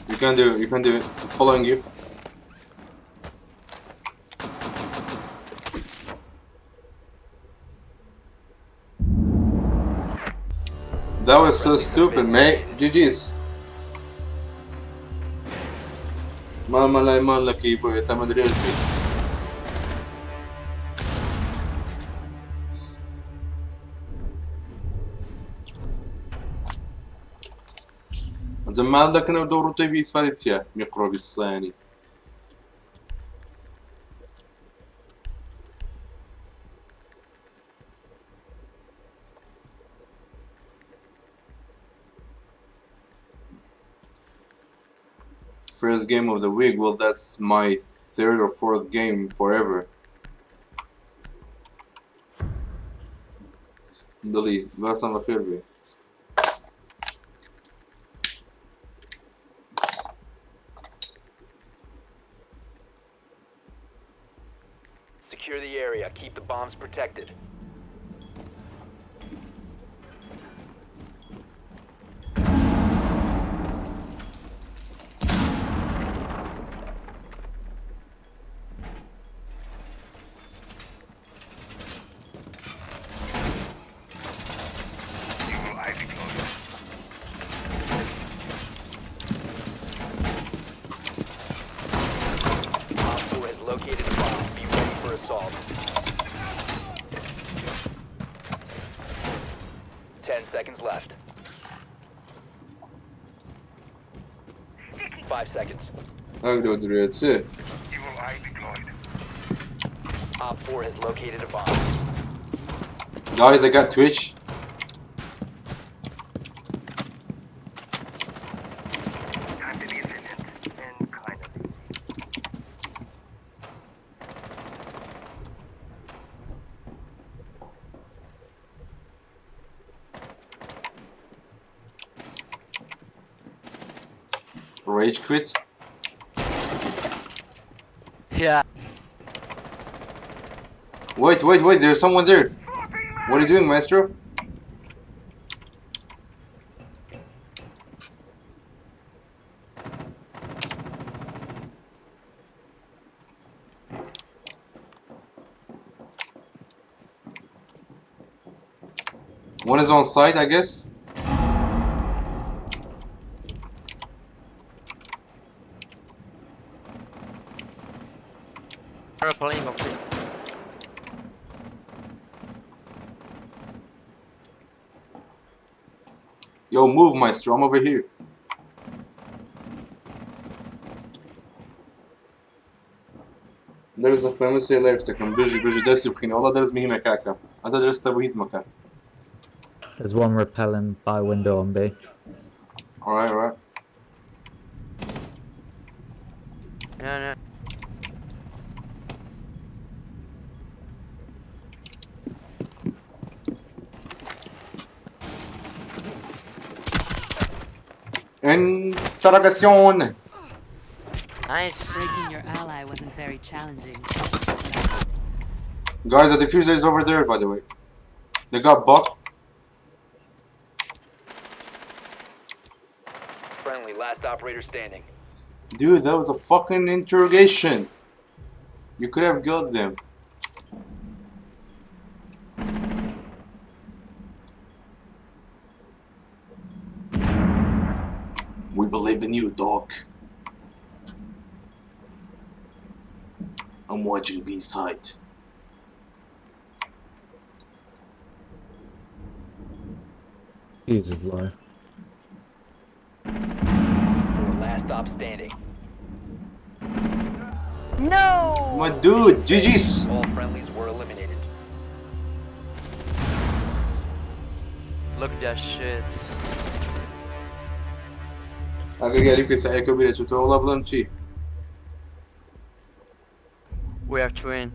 You can do it it's following you that was so stupid mate GG's ما لا يمان لك يبو يتمدري ايش بيه زمان لك انا بدور تبي اسفالتيا ميقرو بالصياني First game of the week, well that's my third or fourth game forever. Delete. That's not my favorite. Secure the area. Keep the bombs protected. Located a bomb. Be ready for assault. 10 seconds left. 5 seconds. اقدر دلوقتي Evil eye deployed. Op 4 has located a bomb. guys I got Twitch Time to be efficient. And kind of. rage quit Yeah. wait there's someone there what are you doing maestro one is on site I guess We're playing of it. yo move maestro I'm over here درس الخامس هي لا يفتكر بيجي درس بخيني والله درس مهمة كاكا هذا درس تبويز مكان There's one repelling by window on B. alright No. interrogation Nice. Breaking your ally wasn't very challenging. guys the diffuser is over there by the way they got bot Friendly, last operator standing. dude that was a fucking interrogation you could have killed them we believe in you dog I'm watching B-side Jesus low. Last stop standing. No. my dude GG's All friendlies were eliminated. Look at that shit. اگر قريب كساعي كبيرة شو والله بلان شي We are twin.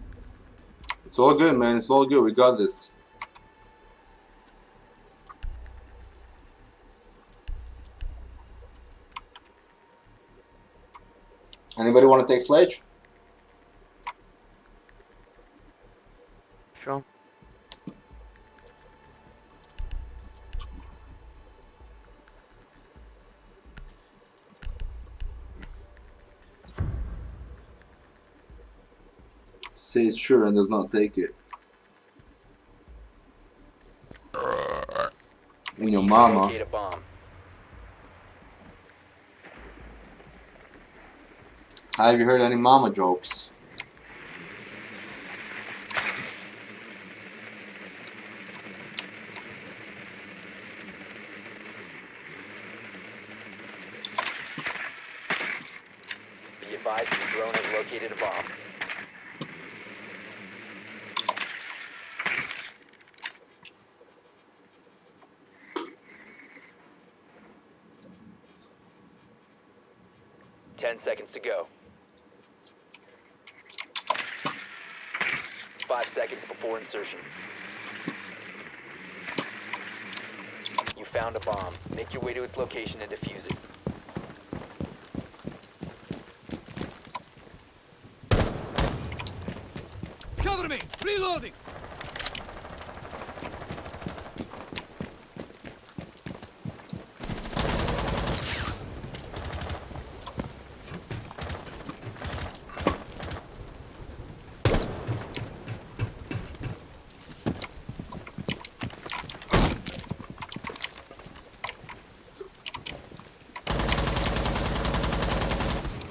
it's all good man it's all good we got this anybody want to take sledge Sure. says sure and does not take it. When your mama. Locate a bomb. Have you heard any mama jokes? Be advised the drone has located a bomb. Ten seconds to go. 5 seconds before insertion. You found a bomb. Make your way to its location and defuse it. Cover me! Reloading!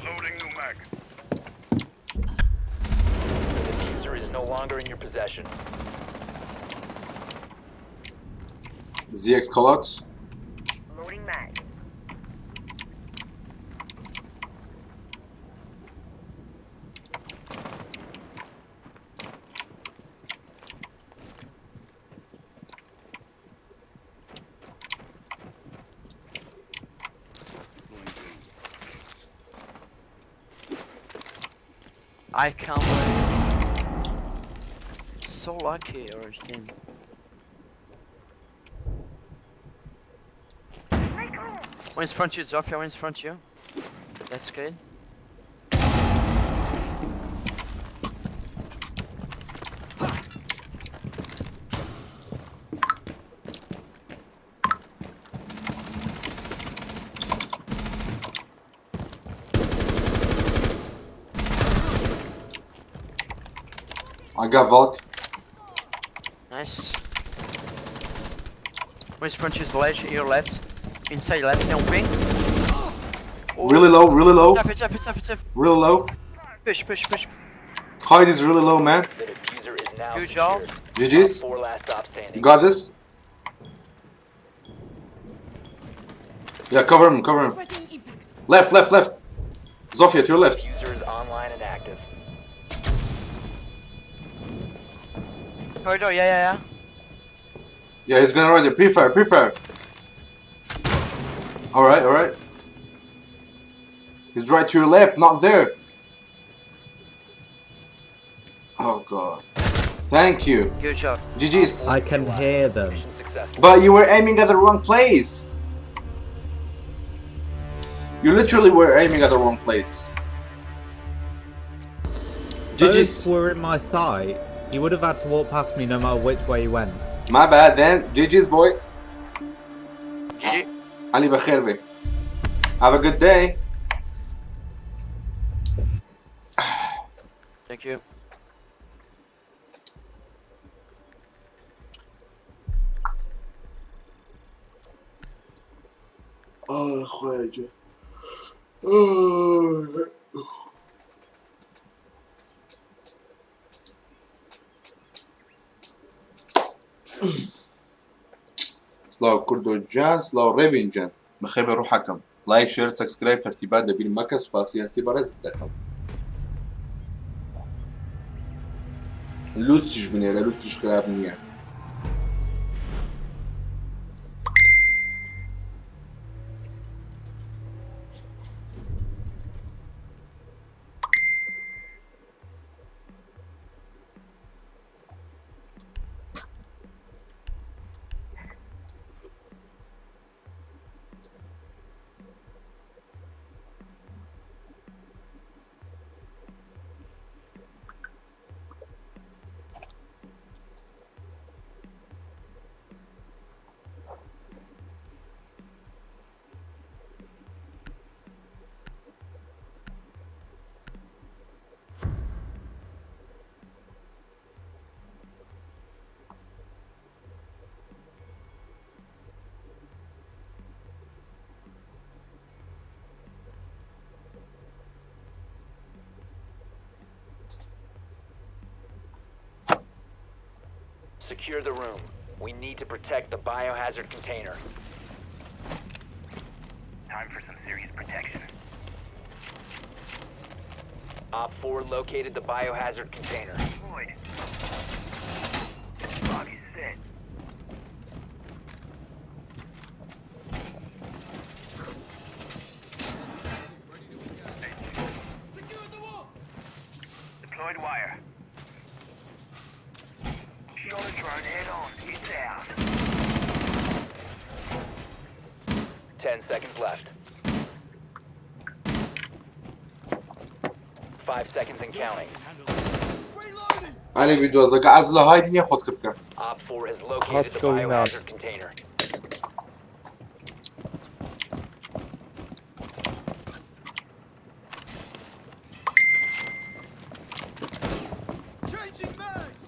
Loading new mag. The diffuser is no longer in your possession. ZX callouts. Loading mag. I can't wait. So lucky, Orange team. One's front you, Zofia, one's front you. That's good. I got Volk. Nice. One's front you's ledge, your left. Inside left, no ping. Really low, really low. Tough. Really low. Push. Height is really low, man. The diffuser is now Good job. secured. GG's. 4 last stop standing. You got this? Yeah, cover him. Left. Zofia, to your left. Diffuser is online and active. Corridor, yeah. Yeah, he's gonna ride there. Pre-fire. Alright. He's right to your left, not there. Oh god. Thank you. Good job. GG's. I can hear them. Mission successful. But you were aiming at the wrong place. You literally were aiming at the wrong place. Both GG's. were in my sight. You would have had to walk past me no matter which way you went. My bad then. GG's, boy. GG. Ali بخير بك. Have a good day. Thank you. Oh, خواجه. سلاو كردو جان سلاو ريبين جان بخير روحكم لايك شير سبسكرايب ترتيبات لبين مركز سباسي هستي برز تاعكم لوتش بنيرة لوتش خراب نية Secure the room. We need to protect the biohazard container. Time for some serious protection. Op 4 located the biohazard container. Deployed. Bobby's set. Deployed wire. Shield the drone head on. It's out. 10 seconds left. 5 seconds and counting. علي بدو ازق عزله هاي دنيا خد كبكه Op 4 has located the biohazard container. Changing mags!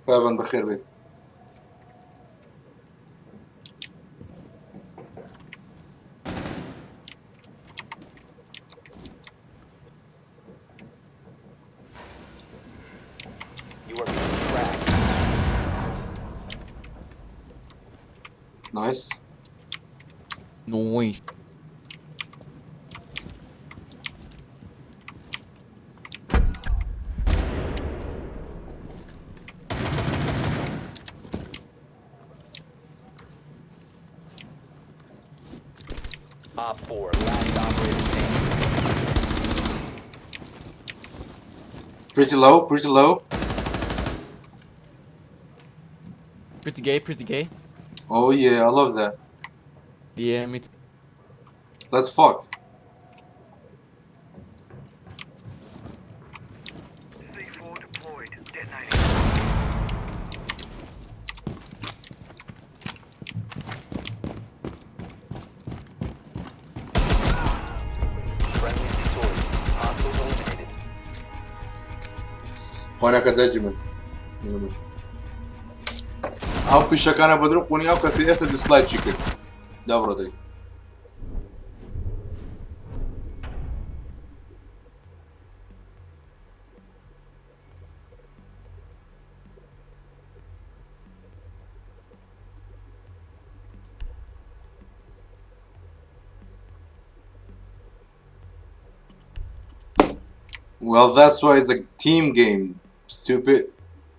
فايفن بخير بك نايس. نويس. Op 4, last operator standing. Pretty low, pretty low. Pretty gay, pretty gay. Oh yeah, I love that. Yeah, me too. Let's fuck. C4 deployed. Detonating. Friendly victorious. Hostiles eliminated. هناك دجمن. او في شكانه بدرو قوني او كسي اس ديسلايد شكل. دبره دي. Well, that's why it's a team game, stupid.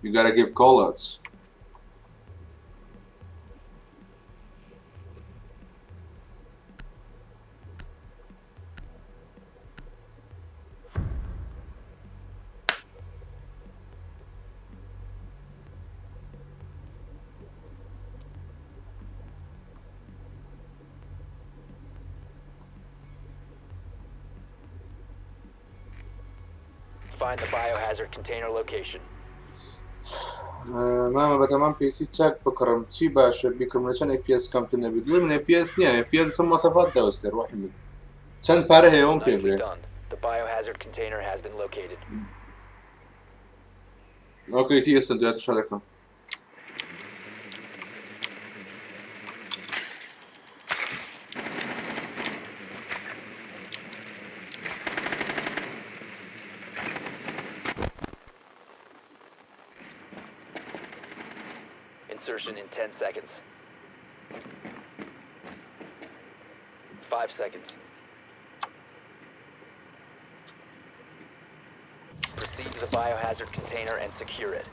You gotta give callouts. Find the biohazard container location. ماما بتمام بي سي تشاك بكرم شي باشا بكرم لشان اي بي اس كم كنا بيدل من اي بي اس نيا اي بي اس سم مواصفات دوستر روحي من شان باره هي اون Nicely بيبري done. The biohazard container has been located. اوكي تي اس دوات شاركم Insertion in 10 seconds. 5 seconds. Proceed to the biohazard container and secure it.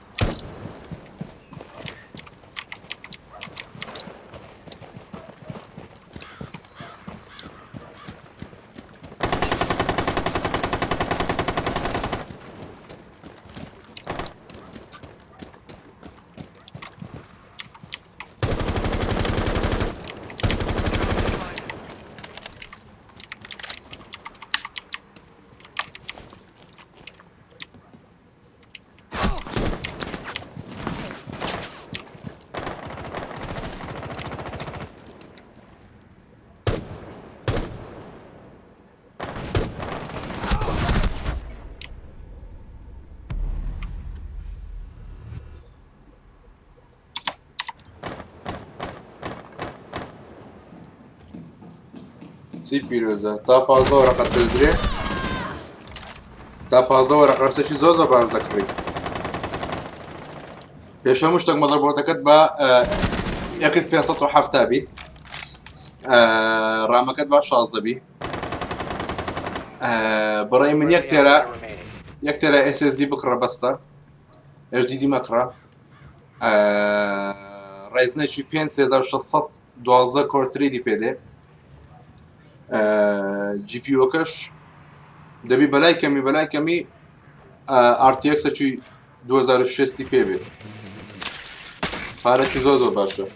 سی پیروزه تا 15 ورقه تدري تا 15 ورقه رشته چی زوزه باز دکری پیش هموشتك مضربوتكت با اكس 507 بي رامكت با 16 بي براي من يكترا اس اس دي بكره بستا اتش دي دي مكره رايزنا جي بي ان 3612 كور 3 دي بي دي جي بي او كش دبي بلاي كمي ار تي اكس چی 2006 پی بید پاره چی زوزو باشه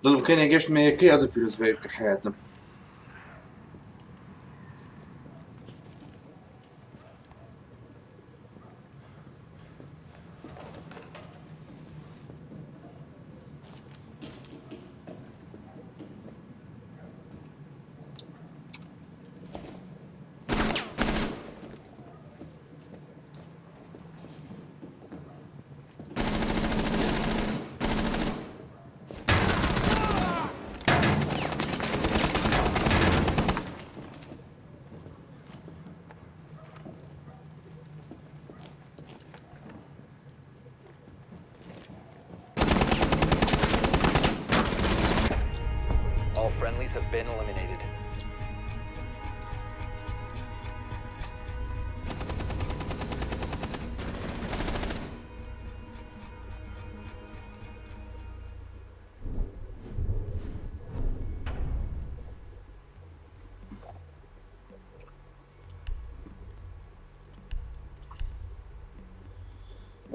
ظل ممكن يقش ما يكي از پیروز باید که حیاتم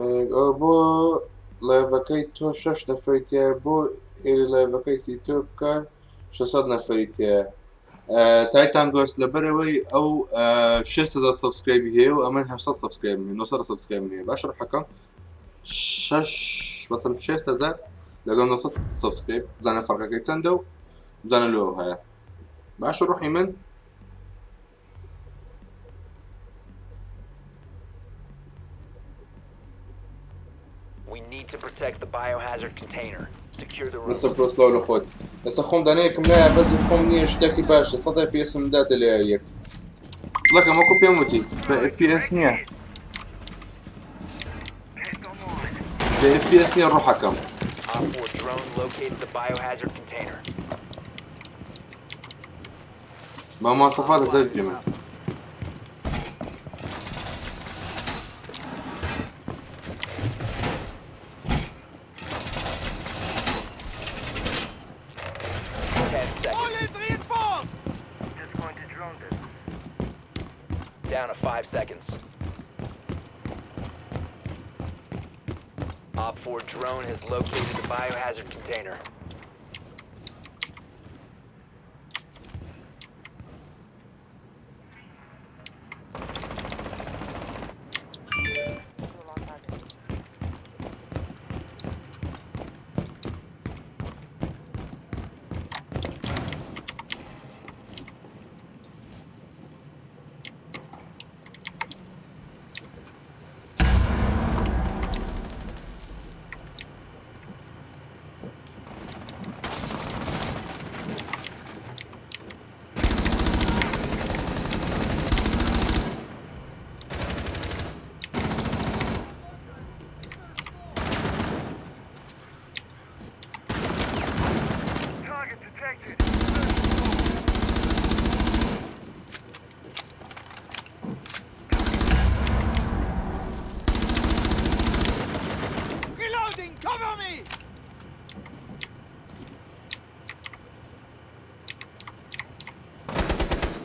ئەو بۆ لایڤەکەی تۆ 6 نەفەری تایە بۆ ئێرە لایڤەکەی سی تۆ بکە 600 نەفەری تایە تایتان گۆست لەبەرەوەی ئەو 600 سبسکرایبی هەیە و ئەمە 800 سبسکرایب 900 سبسکرایب هەیە باش ڕحەکەم 6,000 لەگەڵ 900 سبسکرایب بزانە فەرقەکەی چەندە و بزانە لەوە هەیە باش ڕوحی من We need to protect the biohazard container. Secure the room. مستر پرۆسلااو لە خۆت ئێستا خۆم دانەیەکم نایە بەزی خۆم نییە شتێکی باشە 100 پێسم داتە لێ یەک بڵەکەم وەکو پێم وتی بە FPS نییە بە FPS نییە ڕوحەکەم Op 4 drone located the biohazard container. با مواصفات زي پێ من Down to 5 seconds. Op 4 drone has located the biohazard container.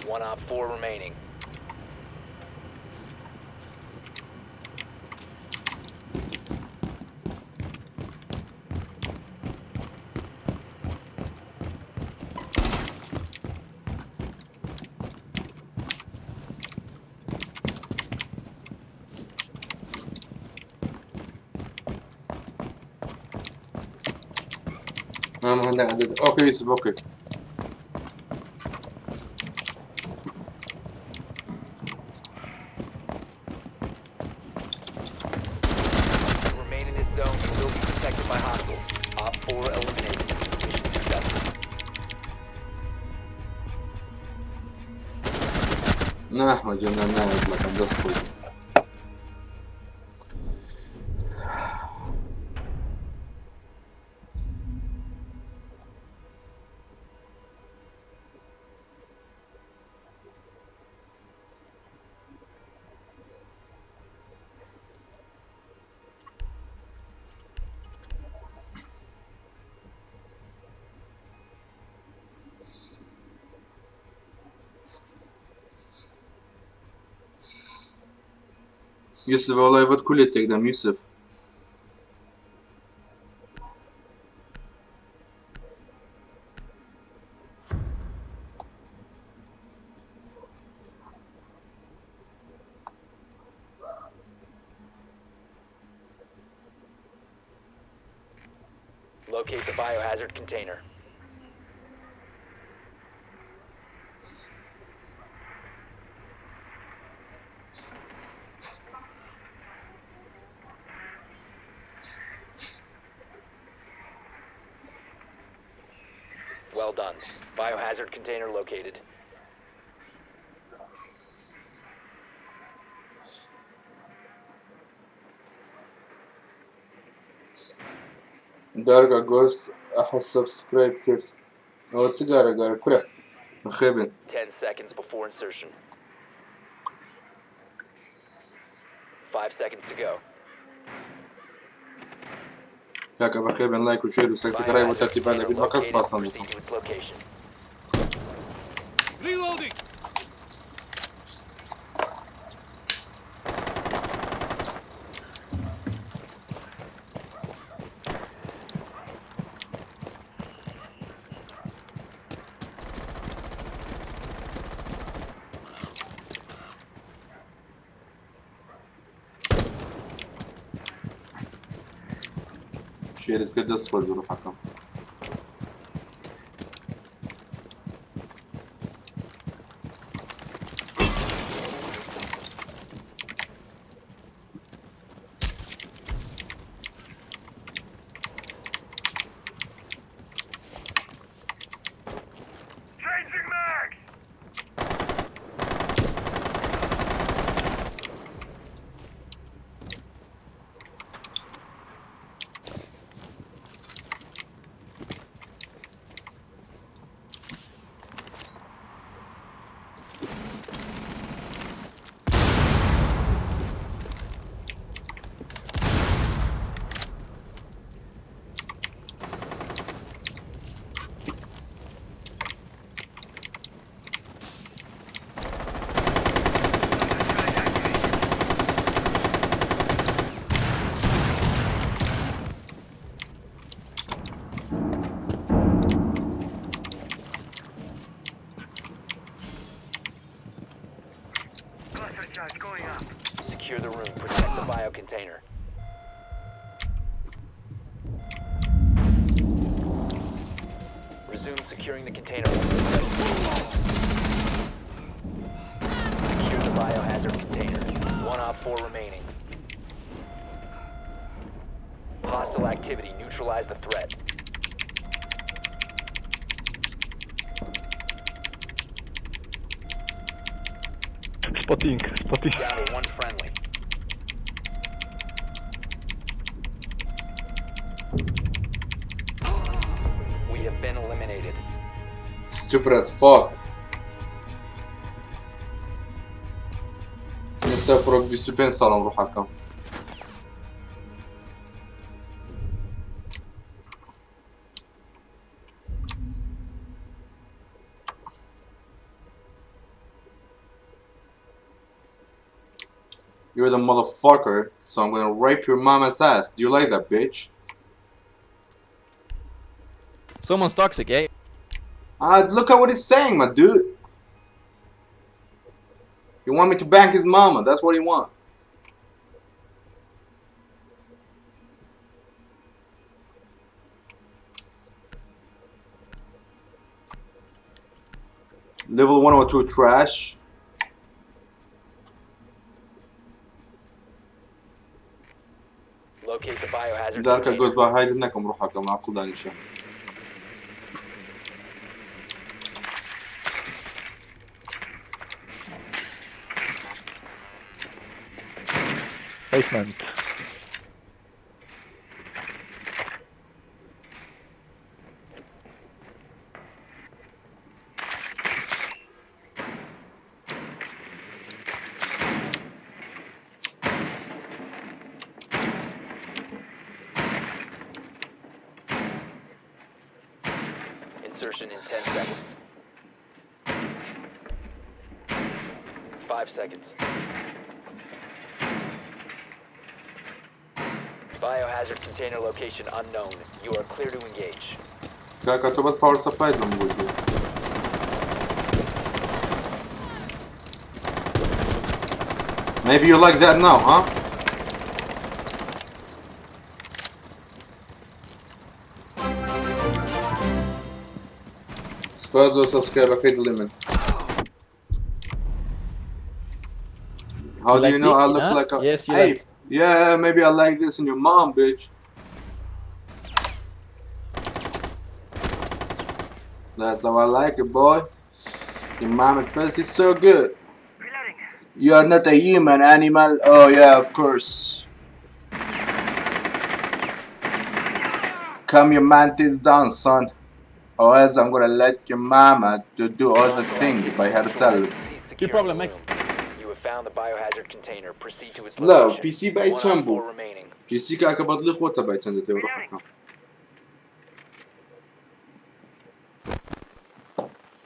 One Op 4 remaining. نعم عندك عدد اوكي يوسف اوكي Remain in this zone and will be protected by hostiles. Op 4 eliminated. Mission successful. نحن جبنا نايد لكن دسكوي يوسف والله يفوت كل تقدم يوسف Locate the biohazard container. Well done. Biohazard container located. دارك جوست احس سبسكرايب كرت او سيجاره قال كره مخيبن 10 seconds before insertion. 5 seconds to go. ياك بخيبن لايك وشير وسبسكرايب وترتيب على قد ما كسب Located. اصلا Proceed to its location. Reloading! شێرت کرد دەست خۆش ڕوحەکەم Changing mags! Cluster charge going up. Secure the room. Protect the bio container. Resume securing the container. Secure the biohazard container. 1 op 4 remaining. Hostile activity. Neutralize the threat. Spotting. Down to 1 friendly. We have been eliminated. stupid as fuck لسه فروق 25 ساڵم ڕوحەکەم You're the motherfucker, so I'm gonna rape your mama's ass. Do you like that, bitch? Someone's toxic, eh? Look at what he's saying, my dude. You want me to bank his mama? That's what he want. Level 102 trash. Locate the biohazard Darka container. goes by hide nekom ruhaka ma aql danisha. Basement. Insertion in 10 seconds. 5 seconds. Biohazard container location unknown. You are clear to engage. Darka to bas power supply dam budi. Maybe you like that now, huh? Suppose those subscribe a the limit. How do you know I look like a Yes, you ape? like. Yeah, maybe I like this in your mom, bitch. That's how I like it, boy. Your mama's pussy's so good. Reloading. You are not a human animal. Oh yeah, of course. Calm your mantis down, son. Or else I'm gonna let your mama to do all the thing by herself. Your problem, Max. You have found the biohazard container. Proceed to its Slow, location. PC by 1 op Chambu. 4 remaining. PC ka badli khota by tanda te ruhaka.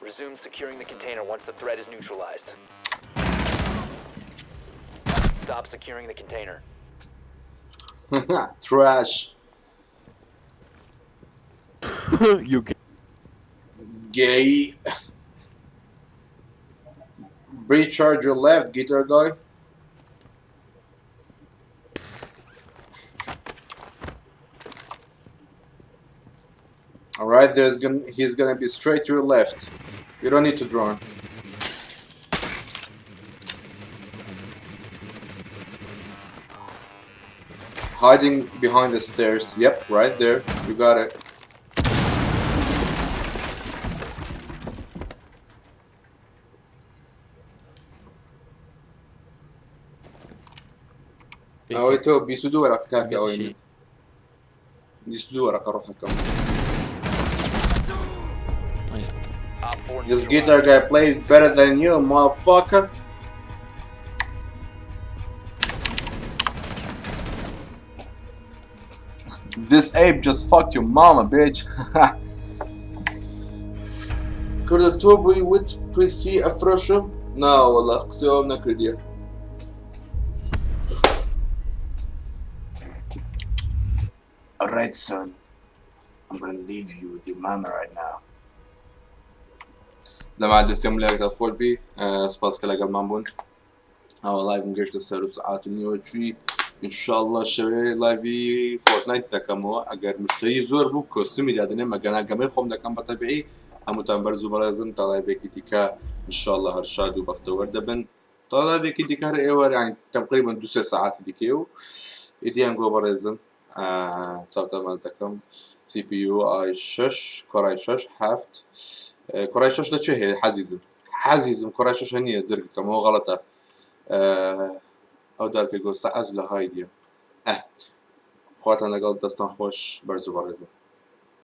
Resume securing the container once the threat is neutralized. Stop securing the container. Trash. You can. Gay. Recharge your left, guitar guy. Alright, he's gonna be straight to your left. You don't need to drone. Hiding behind the stairs. Yep, right there. You got it. أوي تو بيسودو ورا فكاك أوي بيسودو ورا قروح كم. This guitar guy plays better than you, motherfucker. This ape just fucked your mama, bitch. كرد توبي ويت بريسي أفرشو؟ لا والله قصيهم نكرديه. Alright, son. I'm gonna leave you with your mama right now. لما عاد استملك الخول بي سباس كلا قبل ما نبون لايف نقشت السر وساعات النيوتشي ان شاء الله شوي لايفي فورتنايت تكمو اگر مشتري زور بو كوستومي دادنه مگانا گمه خوم دكم بطبيعي هموتان برزو برازم تا لايفي كيتيكا ان شاء الله هرشاد وبختور دبن تا لايفي كيتيكا ايور يعني تقريبا 2 ساعات ديكيو ايديان جو برازم تصاوتا مالتكم سي بي يو اي 6 كوراي 6 حفت كوراي 6 ده هي حزيزم كوراي 6 هنيه زرق كما هو غلطه او دارك يقول سأز لهايديا خواتنا قلب دستان خوش برزو برزو